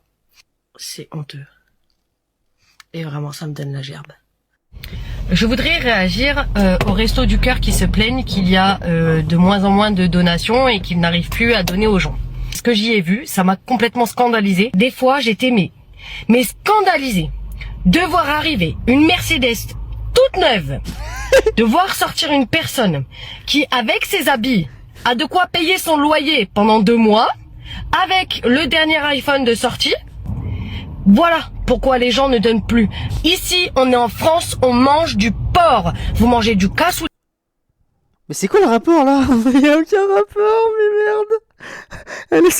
C'est honteux. Et vraiment ça me donne la gerbe. Je voudrais réagir aux Restos du Cœur qui se plaignent qu'il y a de moins en moins de donations et qu'ils n'arrivent plus à donner aux gens. Ce que j'y ai vu, ça m'a complètement scandalisé. Des fois, j'étais mais scandalisée de voir arriver une Mercedes toute toute neuve, de voir sortir une personne qui, avec ses habits, a de quoi payer son loyer pendant 2 mois, avec le dernier iPhone de sortie. Voilà pourquoi les gens ne donnent plus. Ici, on est en France, on mange du porc. Vous mangez du cassoulet. Mais c'est quoi le rapport là? Il y a aucun rapport, mais merde. Allez,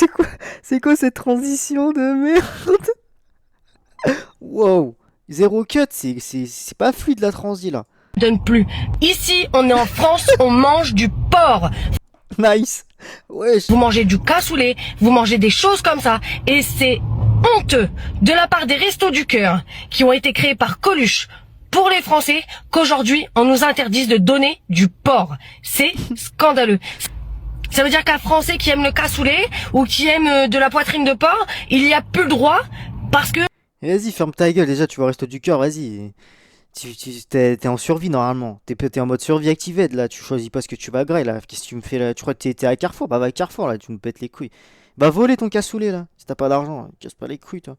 c'est quoi cette transition de merde? Wow, zéro cut, c'est pas fluide la transi là. Donne plus. Ici, on est en France, on mange du porc. Nice. Ouais. Vous mangez du cassoulet, vous mangez des choses comme ça, et c'est honteux de la part des Restos du Cœur qui ont été créés par Coluche pour les Français qu'aujourd'hui on nous interdise de donner du porc. C'est scandaleux. Ça veut dire qu'un Français qui aime le cassoulet ou qui aime de la poitrine de porc, il n'y a plus le droit parce que... Vas-y, ferme ta gueule déjà, tu vas Resto du Cœur, vas-y. T'es en survie normalement. T'es en mode survie activée là, tu choisis pas ce que tu vas grailler là. Qu'est-ce que tu me fais là? Tu crois que t'es à Carrefour? Bah va à Carrefour là, tu me pètes les couilles. Bah voler ton cassoulet là, si t'as pas d'argent, là. Casse pas les couilles toi.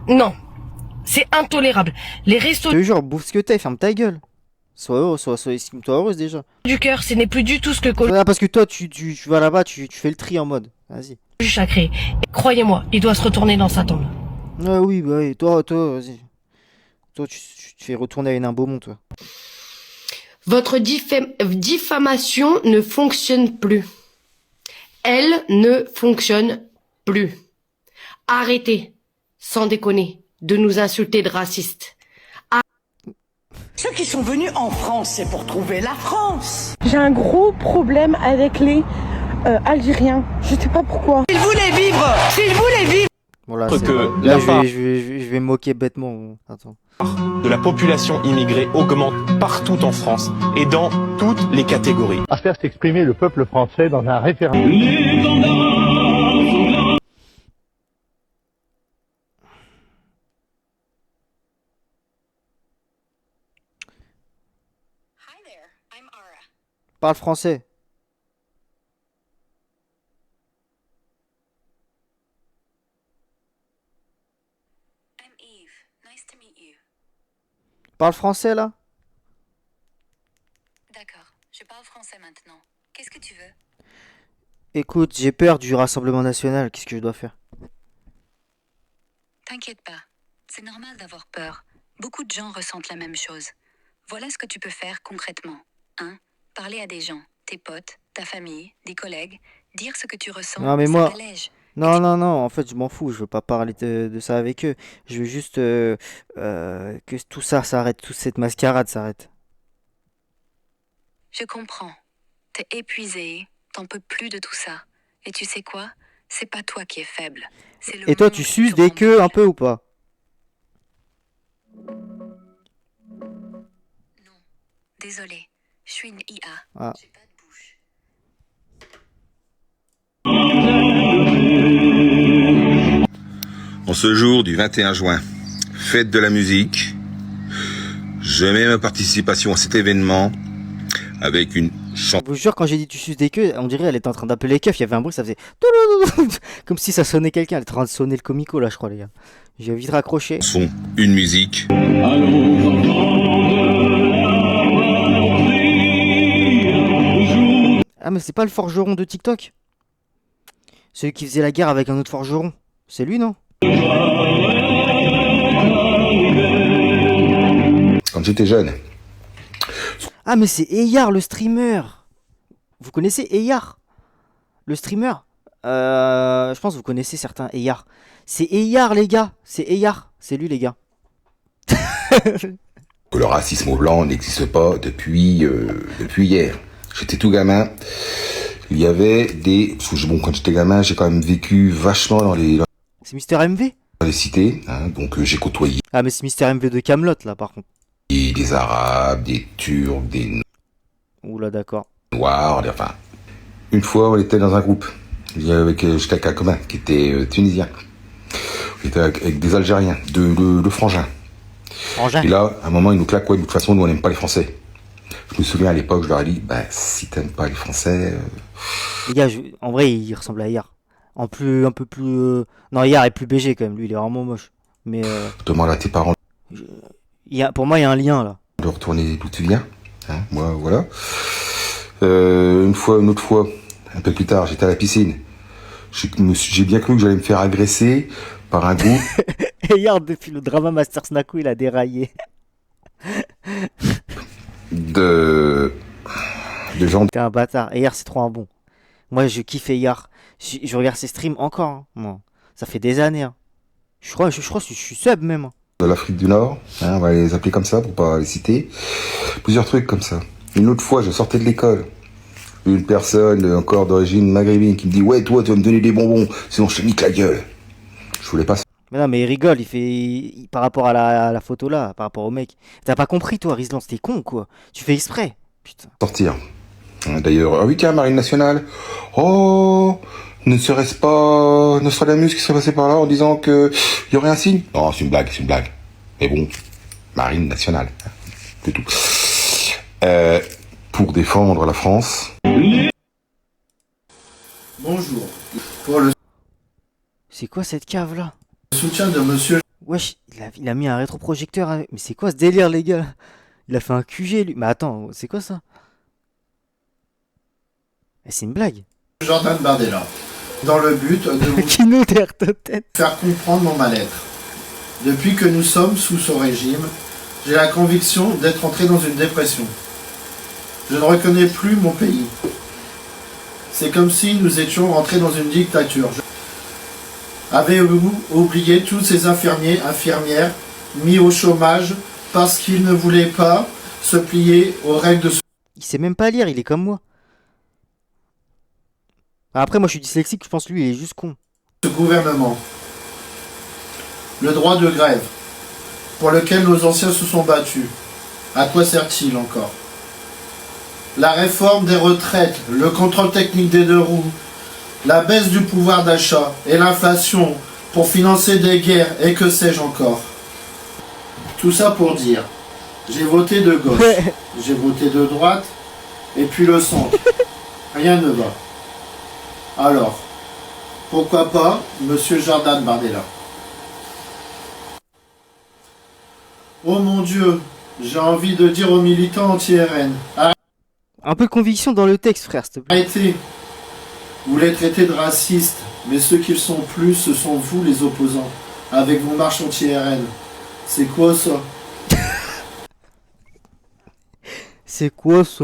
Non. C'est intolérable. Les restos... Je te jure, bouffe ce que t'es, ferme ta gueule. Sois heureux, estime-toi heureuse déjà. Du Cœur, ce n'est plus du tout ce que Coluche... Ah, parce que toi, tu vas là-bas, tu fais le tri en mode. Vas-y. a créé. Et croyez-moi, il doit se retourner dans sa tombe. Ah oui, bah oui, toi, vas-y. Toi, tu te fais retourner à un Beaumont, toi. Votre diffamation ne fonctionne plus. Elle ne fonctionne plus. Arrêtez, sans déconner, de nous insulter de racistes. Ceux qui sont venus en France, c'est pour trouver la France. J'ai un gros problème avec les Algériens. Je sais pas pourquoi. S'ils voulaient vivre, s'ils voulaient vivre. Bon là, que là la part je vais me moquer bêtement. Attends. de la population immigrée augmente partout en France et dans toutes les catégories. À faire s'exprimer le peuple français dans un référendum. Parle français. Parle français là. D'accord, je parle français maintenant. Qu'est-ce que tu veux? Écoute, j'ai peur du Rassemblement National. Qu'est-ce que je dois faire? T'inquiète pas, c'est normal d'avoir peur. Beaucoup de gens ressentent la même chose. Voilà ce que tu peux faire concrètement. 1. Parler à des gens, tes potes, ta famille, des collègues, dire ce que tu ressens, Non mais ça moi, allège. non, en fait je m'en fous, je veux pas parler de ça avec eux. Je veux juste que tout ça s'arrête, toute cette mascarade s'arrête. Je comprends. T'es épuisé, t'en peux plus de tout ça. Et tu sais quoi? C'est pas toi qui es faible. C'est le Et toi monde tu qui suces te des rend queues un peu ou pas? Désolée, je suis une IA. Ah. J'ai pas de bouche. En ce jour du 21 juin, fête de la musique, je mets ma participation à cet événement avec une chanson. Je vous jure, quand j'ai dit tu suces des queues, on dirait elle était en train d'appeler les keufs, il y avait un bruit, ça faisait comme si ça sonnait quelqu'un, elle était en train de sonner le comico là je crois les gars. J'ai vite raccroché. Une musique. Ah mais c'est pas le forgeron de TikTok? Celui qui faisait la guerre avec un autre forgeron. C'est lui non? Quand j'étais jeune. Ah mais c'est Eyar le streamer. Vous connaissez Eyar? Le streamer? Je pense que vous connaissez certains Eyar. C'est Eyar les gars. C'est Eyar. C'est lui les gars. Que le racisme au blanc n'existe pas depuis hier. J'étais tout gamin. Il y avait des... Bon, quand j'étais gamin, j'ai quand même vécu vachement dans les... C'est Mister MV? Dans les cités, hein, donc j'ai côtoyé... Ah mais c'est Mister MV de Camelot là par contre. Des Arabes, des Turcs, des... Oula d'accord. Noirs, enfin... Une fois, on était dans un groupe. Avec quelqu'un commun qui était tunisien. On était avec des Algériens, de frangins. Et là, à un moment, ils nous claquent, ouais, de toute façon, nous, on n'aime pas les Français. Je me souviens à l'époque, je leur ai dit, bah, si t'aimes pas les Français... Les gars, en vrai, il ressemble à Eyar. Un peu plus... Non, Eyar est plus BG quand même, lui, il est vraiment moche. Mais... Demande à tes parents. Pour moi, il y a un lien là. de retourner d'où tu viens. Hein, moi, voilà. Une autre fois, un peu plus tard, j'étais à la piscine. J'ai bien cru que j'allais me faire agresser par un groupe. Et hier, depuis le drama Master Snaku, il a déraillé. de gens. T'es un bâtard. Et hier, c'est trop un bon. Moi, je kiffe Eyar. Je regarde ses streams encore. Hein. Moi, ça fait des années. Hein. Je crois que je suis sub même. Hein. De l'Afrique du Nord, hein, on va les appeler comme ça pour pas les citer. Plusieurs trucs comme ça. Une autre fois, je sortais de l'école. Une personne encore d'origine maghrébine qui me dit ouais, toi, tu vas me donner des bonbons, sinon je te nique la gueule. Je voulais pas. Mais non, mais il rigole, par rapport à la photo là, par rapport au mec. T'as pas compris, toi, Rizlan, t'es con quoi. Tu fais exprès. Putain. Sortir. D'ailleurs, ah oui, tiens, Marine Nationale. Oh, ne serait-ce pas Nostradamus qui serait passé par là en disant que il y aurait un signe? Non, c'est une blague, c'est une blague. Mais bon, Marine Nationale, c'est tout. Pour défendre la France. Bonjour. Pour le C'est quoi cette cave là? soutien de monsieur... Wesh, il a mis un rétroprojecteur avec... Mais c'est quoi ce délire les gars? Il a fait un QG lui. Mais attends, c'est quoi ça? C'est une blague. Jordan Bardella. Dans le but de vous Qui nous terre tête. faire comprendre mon mal-être. Depuis que nous sommes sous son régime, j'ai la conviction d'être entré dans une dépression. Je ne reconnais plus mon pays. C'est comme si nous étions rentrés dans une dictature. Avez-vous oublié tous ces infirmiers, infirmières, mis au chômage parce qu'ils ne voulaient pas se plier aux règles de Il sait même pas lire, il est comme moi. Après, moi je suis dyslexique, je pense que lui il est juste con. ce gouvernement? Le droit de grève, pour lequel nos anciens se sont battus. À quoi sert-il encore? La réforme des retraites, le contrôle technique des deux roues, la baisse du pouvoir d'achat et l'inflation pour financer des guerres et que sais-je encore. Tout ça pour dire, j'ai voté de gauche, j'ai voté de droite, et puis le centre. Rien ne va. Alors, pourquoi pas Monsieur Jordan Bardella? Oh mon Dieu, j'ai envie de dire aux militants anti-RN. Un peu de conviction dans le texte, frère, s'il te plaît. Arrêtez. Vous les traitez de racistes, mais ceux qui le sont plus, ce sont vous les opposants, avec vos marches anti-RN. C'est quoi ça? C'est quoi ça?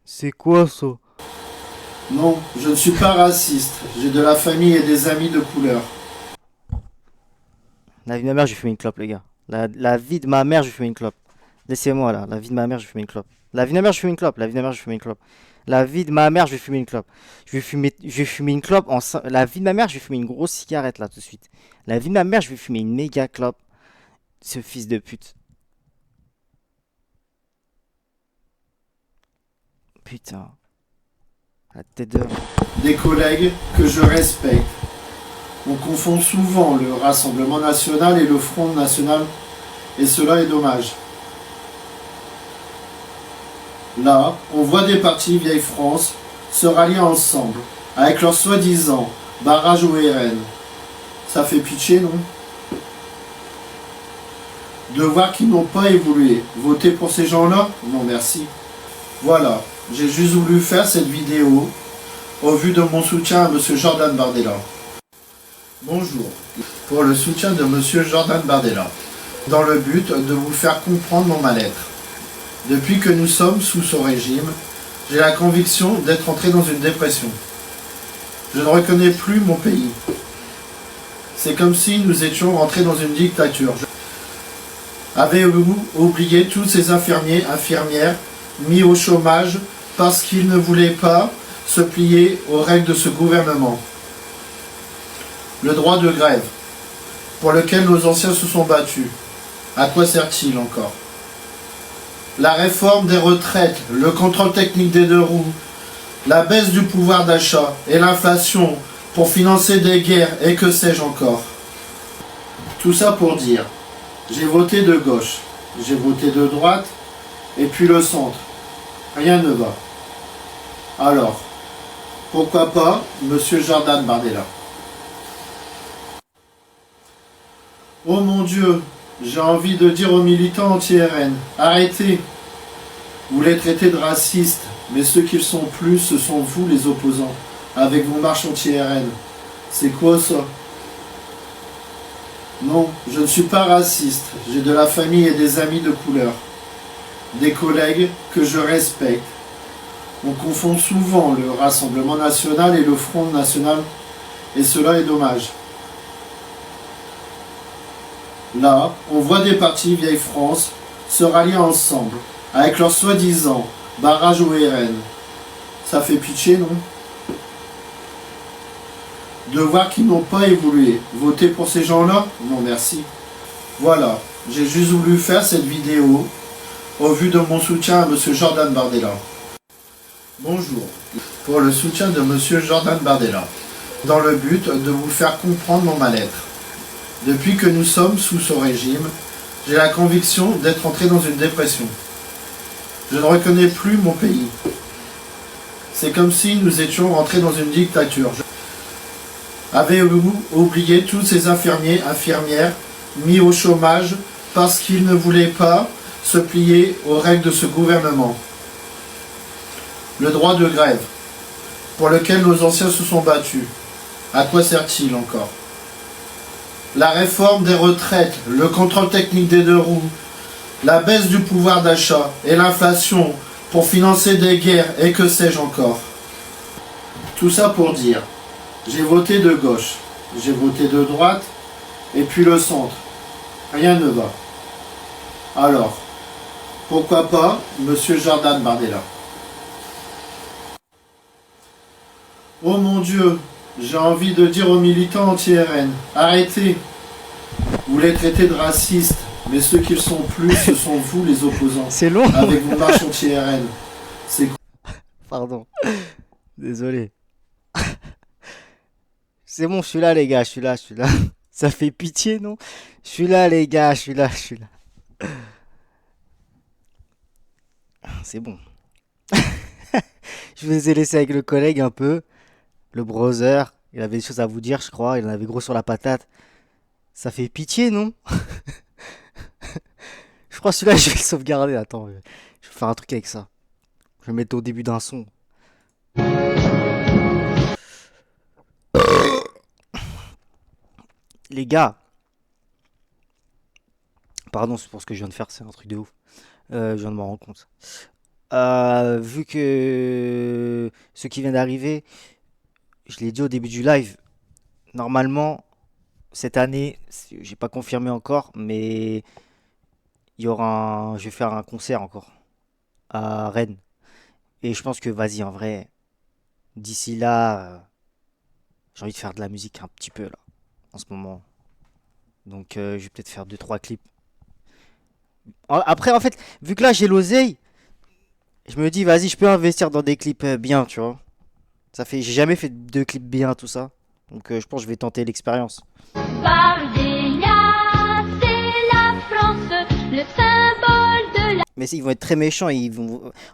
C'est quoi ça? Non, je ne suis pas raciste. J'ai de la famille et des amis de couleur. La vie de ma mère, je vais fumer une clope, les gars. La vie de ma mère, je vais fumer une clope. Laissez-moi là. La vie de ma mère, je vais fumer une clope. La vie de ma mère, je vais fumer une clope. La vie de ma mère, je vais fumer une clope. La vie de ma mère, je vais fumer une clope. Je vais fumer une clope La vie de ma mère, je vais fumer une grosse cigarette là tout de suite. La vie de ma mère, je vais fumer une méga clope. Ce fils de pute. Putain. La tête de... Des collègues que je respecte. On confond souvent le Rassemblement National et le Front National, et cela est dommage. Là, on voit des partis vieille France se rallier ensemble, avec leur soi-disant barrage au RN. Ça fait pitcher, non? De voir qu'ils n'ont pas évolué. Voter pour ces gens-là? Non merci. Voilà, j'ai juste voulu faire cette vidéo au vu de mon soutien à Monsieur Jordan Bardella. Bonjour, pour le soutien de Monsieur Jordan Bardella, dans le but de vous faire comprendre mon mal-être. Depuis que nous sommes sous son régime, j'ai la conviction d'être entré dans une dépression. Je ne reconnais plus mon pays. C'est comme si nous étions rentrés dans une dictature. Avez-vous oublié tous ces infirmiers, infirmières, mis au chômage parce qu'ils ne voulaient pas se plier aux règles de ce gouvernement? Le droit de grève, pour lequel nos anciens se sont battus. À quoi sert-il encore? La réforme des retraites, le contrôle technique des deux roues, la baisse du pouvoir d'achat et l'inflation pour financer des guerres et que sais-je encore. Tout ça pour dire, j'ai voté de gauche, j'ai voté de droite, et puis le centre. Rien ne va. Alors, pourquoi pas Monsieur Jordan Bardella? Oh mon Dieu, j'ai envie de dire aux militants anti-RN, arrêtez. Vous les traitez de racistes, mais ceux qui le sont plus, ce sont vous les opposants, avec vos marches anti-RN. C'est quoi ça? Non, je ne suis pas raciste, j'ai de la famille et des amis de couleur. Des collègues que je respecte. On confond souvent le Rassemblement National et le Front National, et cela est dommage. Là, on voit des partis vieille France se rallier ensemble, avec leur soi-disant barrage au RN. Ça fait pitié, non? De voir qu'ils n'ont pas évolué. Voter pour ces gens-là? Non, merci. Voilà, j'ai juste voulu faire cette vidéo au vu de mon soutien à M. Jordan Bardella. Bonjour, pour le soutien de M. Jordan Bardella, dans le but de vous faire comprendre mon mal-être. Depuis que nous sommes sous ce régime, j'ai la conviction d'être entré dans une dépression. Je ne reconnais plus mon pays. C'est comme si nous étions rentrés dans une dictature. Avez-vous oublié tous ces infirmiers, infirmières, mis au chômage parce qu'ils ne voulaient pas se plier aux règles de ce gouvernement? Le droit de grève, pour lequel nos anciens se sont battus, à quoi sert-il encore? La réforme des retraites, le contrôle technique des deux roues, la baisse du pouvoir d'achat et l'inflation pour financer des guerres et que sais-je encore. Tout ça pour dire, j'ai voté de gauche, j'ai voté de droite et puis le centre. Rien ne va. Alors, pourquoi pas Monsieur Jordan Bardella? Oh mon Dieu, j'ai envie de dire aux militants anti-RN, arrêtez. Vous les traitez de racistes, mais ceux qui le sont plus, ce sont vous les opposants. C'est long. Avec vos marches anti-RN. C'est... Pardon. Désolé. C'est bon, je suis là les gars, je suis là. Ça fait pitié, non? Je suis là les gars, je suis là. C'est bon. Je vous ai laissé avec le collègue un peu. Le brother, il avait des choses à vous dire, je crois. Il en avait gros sur la patate. Ça fait pitié, non? Je crois que celui-là, je vais le sauvegarder. Attends, je vais faire un truc avec ça. Je vais le mettre au début d'un son. Les gars. Pardon, c'est pour ce que je viens de faire, c'est un truc de ouf. Je viens de m'en rendre compte. Vu que ce qui vient d'arriver, je l'ai dit au début du live, normalement, cette année, j'ai pas confirmé encore, mais il y aura je vais faire un concert encore à Rennes. Et je pense que, vas-y, en vrai, d'ici là, j'ai envie de faire de la musique un petit peu, là, en ce moment. Donc, je vais peut-être faire 2-3 clips. Après, en fait, vu que là, j'ai l'oseille, je me dis, vas-y, je peux investir dans des clips bien, tu vois. J'ai jamais fait de clips bien, tout ça. Donc, je pense que je vais tenter l'expérience. Bardella, c'est la France, le symbole de la... Mais ils vont être très méchants.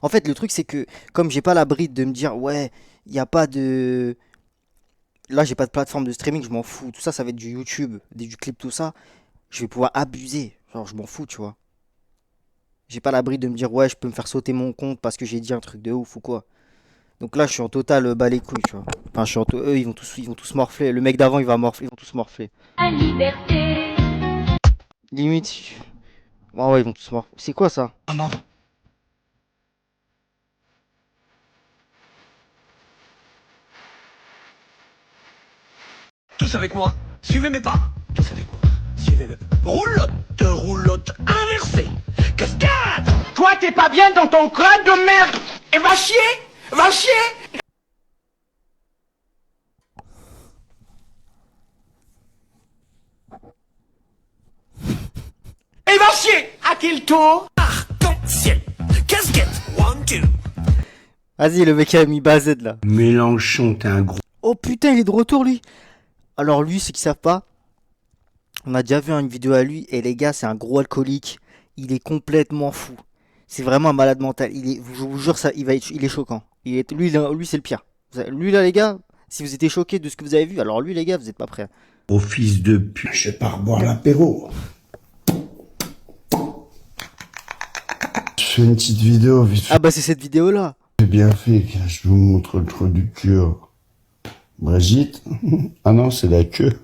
En fait, le truc, c'est que comme j'ai pas la bride de me dire, ouais, il n'y a pas de... Là, j'ai pas de plateforme de streaming, je m'en fous. Tout ça, ça va être du YouTube, du clip, tout ça. Je vais pouvoir abuser. Genre, je m'en fous, tu vois. J'ai pas la bride de me dire, ouais, je peux me faire sauter mon compte parce que j'ai dit un truc de ouf ou quoi. Donc là, je suis en total bas les couilles, tu vois. Enfin, eux, ils vont tous morfler. Le mec d'avant, il va morfler. Ils vont tous morfler. La liberté. Limite. Ouais, ils vont tous morfler. C'est quoi ça? Maman. Tous avec moi. Suivez mes pas. Tous avec moi. Suivez-le. Roulotte inversée. Cascade. Toi, t'es pas bien dans ton crâne de merde. Et va chier. Va chier. Et va chier. À quel tour? Arc-en-ciel. Casquette. 1, 2. Vas-y, le mec a mis Bazet là. Mélenchon, t'es un gros. Oh putain, il est de retour lui. Alors lui, ceux qui savent pas, on a déjà vu une vidéo à lui et les gars, c'est un gros alcoolique. Il est complètement fou. C'est vraiment un malade mental. Je vous jure, il est choquant. Lui, c'est le pire. Lui là, les gars, si vous étiez choqués de ce que vous avez vu, alors lui, les gars, vous êtes pas prêts. Au fils de pute. Je pars boire l'apéro. fais une petite vidéo vite fait. Ah bah c'est cette vidéo-là. C'est bien fait, je vous montre le trou du cul. Brigitte. Ah non, c'est la queue.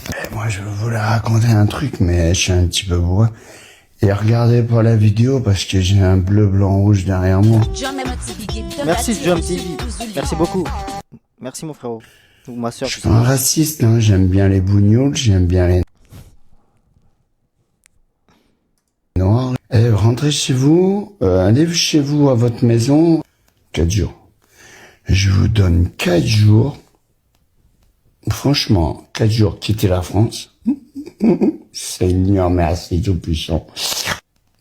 Et moi, je voulais raconter un truc, mais je suis un petit peu bourré. Et regardez pas la vidéo parce que j'ai un bleu, blanc, rouge derrière moi. Merci Jump TV. Merci beaucoup. Merci mon frérot. Ou ma soeur. Je suis un raciste, hein. J'aime bien les bougnoules, j'aime bien les noirs. Eh, rentrez chez vous, allez chez vous à votre maison. 4 jours. Je vous donne 4 jours. Franchement, 4 jours, quitter la France. Seigneur, merci tout puissant.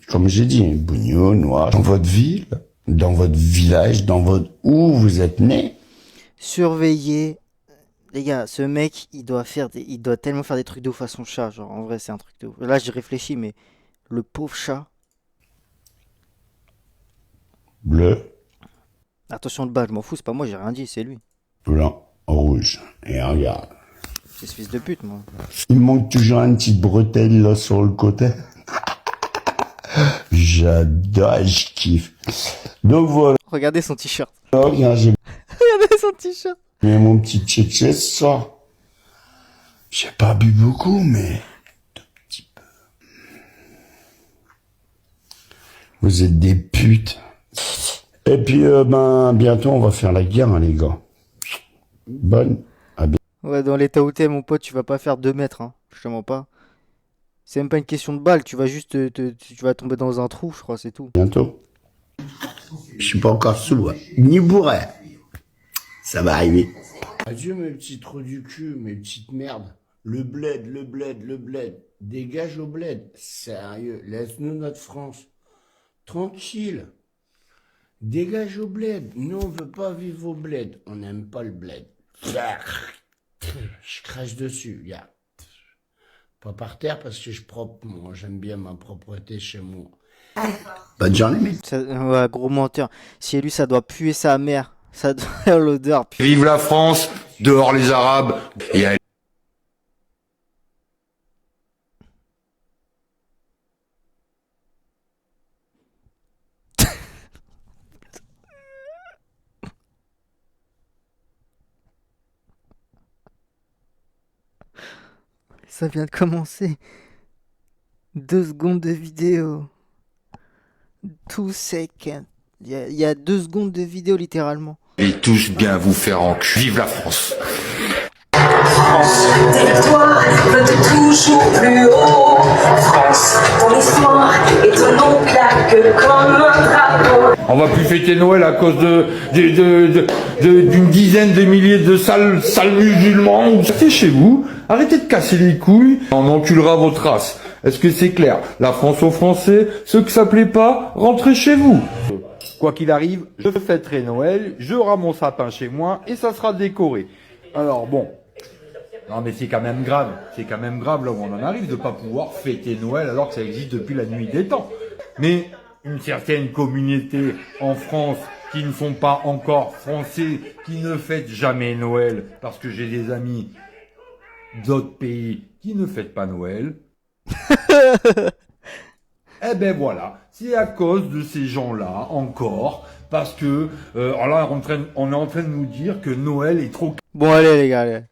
Comme j'ai dit, bougnoul, noir, dans votre ville, dans votre village, dans votre... où vous êtes né. Surveillez. Les gars, ce mec, il doit tellement faire des trucs de ouf à son chat. Genre, en vrai, c'est un truc de ouf. Là, j'y réfléchis, mais le pauvre chat. Bleu, Attention de balle, je m'en fous, c'est pas moi, j'ai rien dit, c'est lui. blanc, rouge. Et regarde. C'est ce fils de pute, moi. Il manque toujours une petite bretelle là sur le côté. J'adore, je kiffe. Donc voilà. Regardez son t-shirt. Regarde, j'ai Regardez son t-shirt. mis mon petit tchétché ce soir. J'ai pas bu beaucoup, mais... tout petit peu. Vous êtes des putes. Et puis, bientôt, on va faire la guerre, hein, les gars. Bonne. À bientôt. Ouais, dans l'état où t'es, mon pote, tu vas pas faire 2 mètres, hein. Je te mens pas. C'est même pas une question de balle, tu vas juste tu vas tomber dans un trou, je crois, c'est tout. Bientôt. Je suis pas encore sous, hein. Ni bourré. Ça va arriver. Adieu mes petits trous du cul, mes petites merdes. Le bled, le bled, le bled. Dégage au bled. Sérieux, laisse-nous notre France. Tranquille. Dégage au bled. Nous, on veut pas vivre au bled. On n'aime pas le bled. Je crache dessus, regarde. Pas par terre parce que je propre, moi. J'aime bien ma propreté chez moi. Bonne journée, mec. Ouais, gros menteur. Si lui, ça doit puer sa mère. Ça doit avoir l'odeur. Vive la France, dehors les Arabes. Et allez. Ça vient de commencer. 2 secondes de vidéo. 2 seconds. Il y a 2 secondes de vidéo, littéralement. Et tous bien vous faire en cul. Vive la France. France, tes victoires flottent toujours plus haut. France, ton histoire et ton nom claquent comme un drapeau. On va plus fêter Noël à cause d'une dizaine de milliers de sales musulmans. Restez chez vous, arrêtez de casser les couilles, on enculera votre race. Est-ce que c'est clair? La France aux Français, ceux que ça plaît pas, rentrez chez vous. Quoi qu'il arrive, je fêterai Noël, je aurai mon sapin chez moi et ça sera décoré. Alors bon, non mais c'est quand même grave là où on en arrive de pas pouvoir fêter Noël alors que ça existe depuis la nuit des temps. Mais une certaine communauté en France qui ne sont pas encore français, qui ne fêtent jamais Noël, parce que j'ai des amis d'autres pays qui ne fêtent pas Noël. Eh ben voilà, c'est à cause de ces gens-là encore, parce que là on est en train de nous dire que Noël est trop... Bon allez les gars, allez.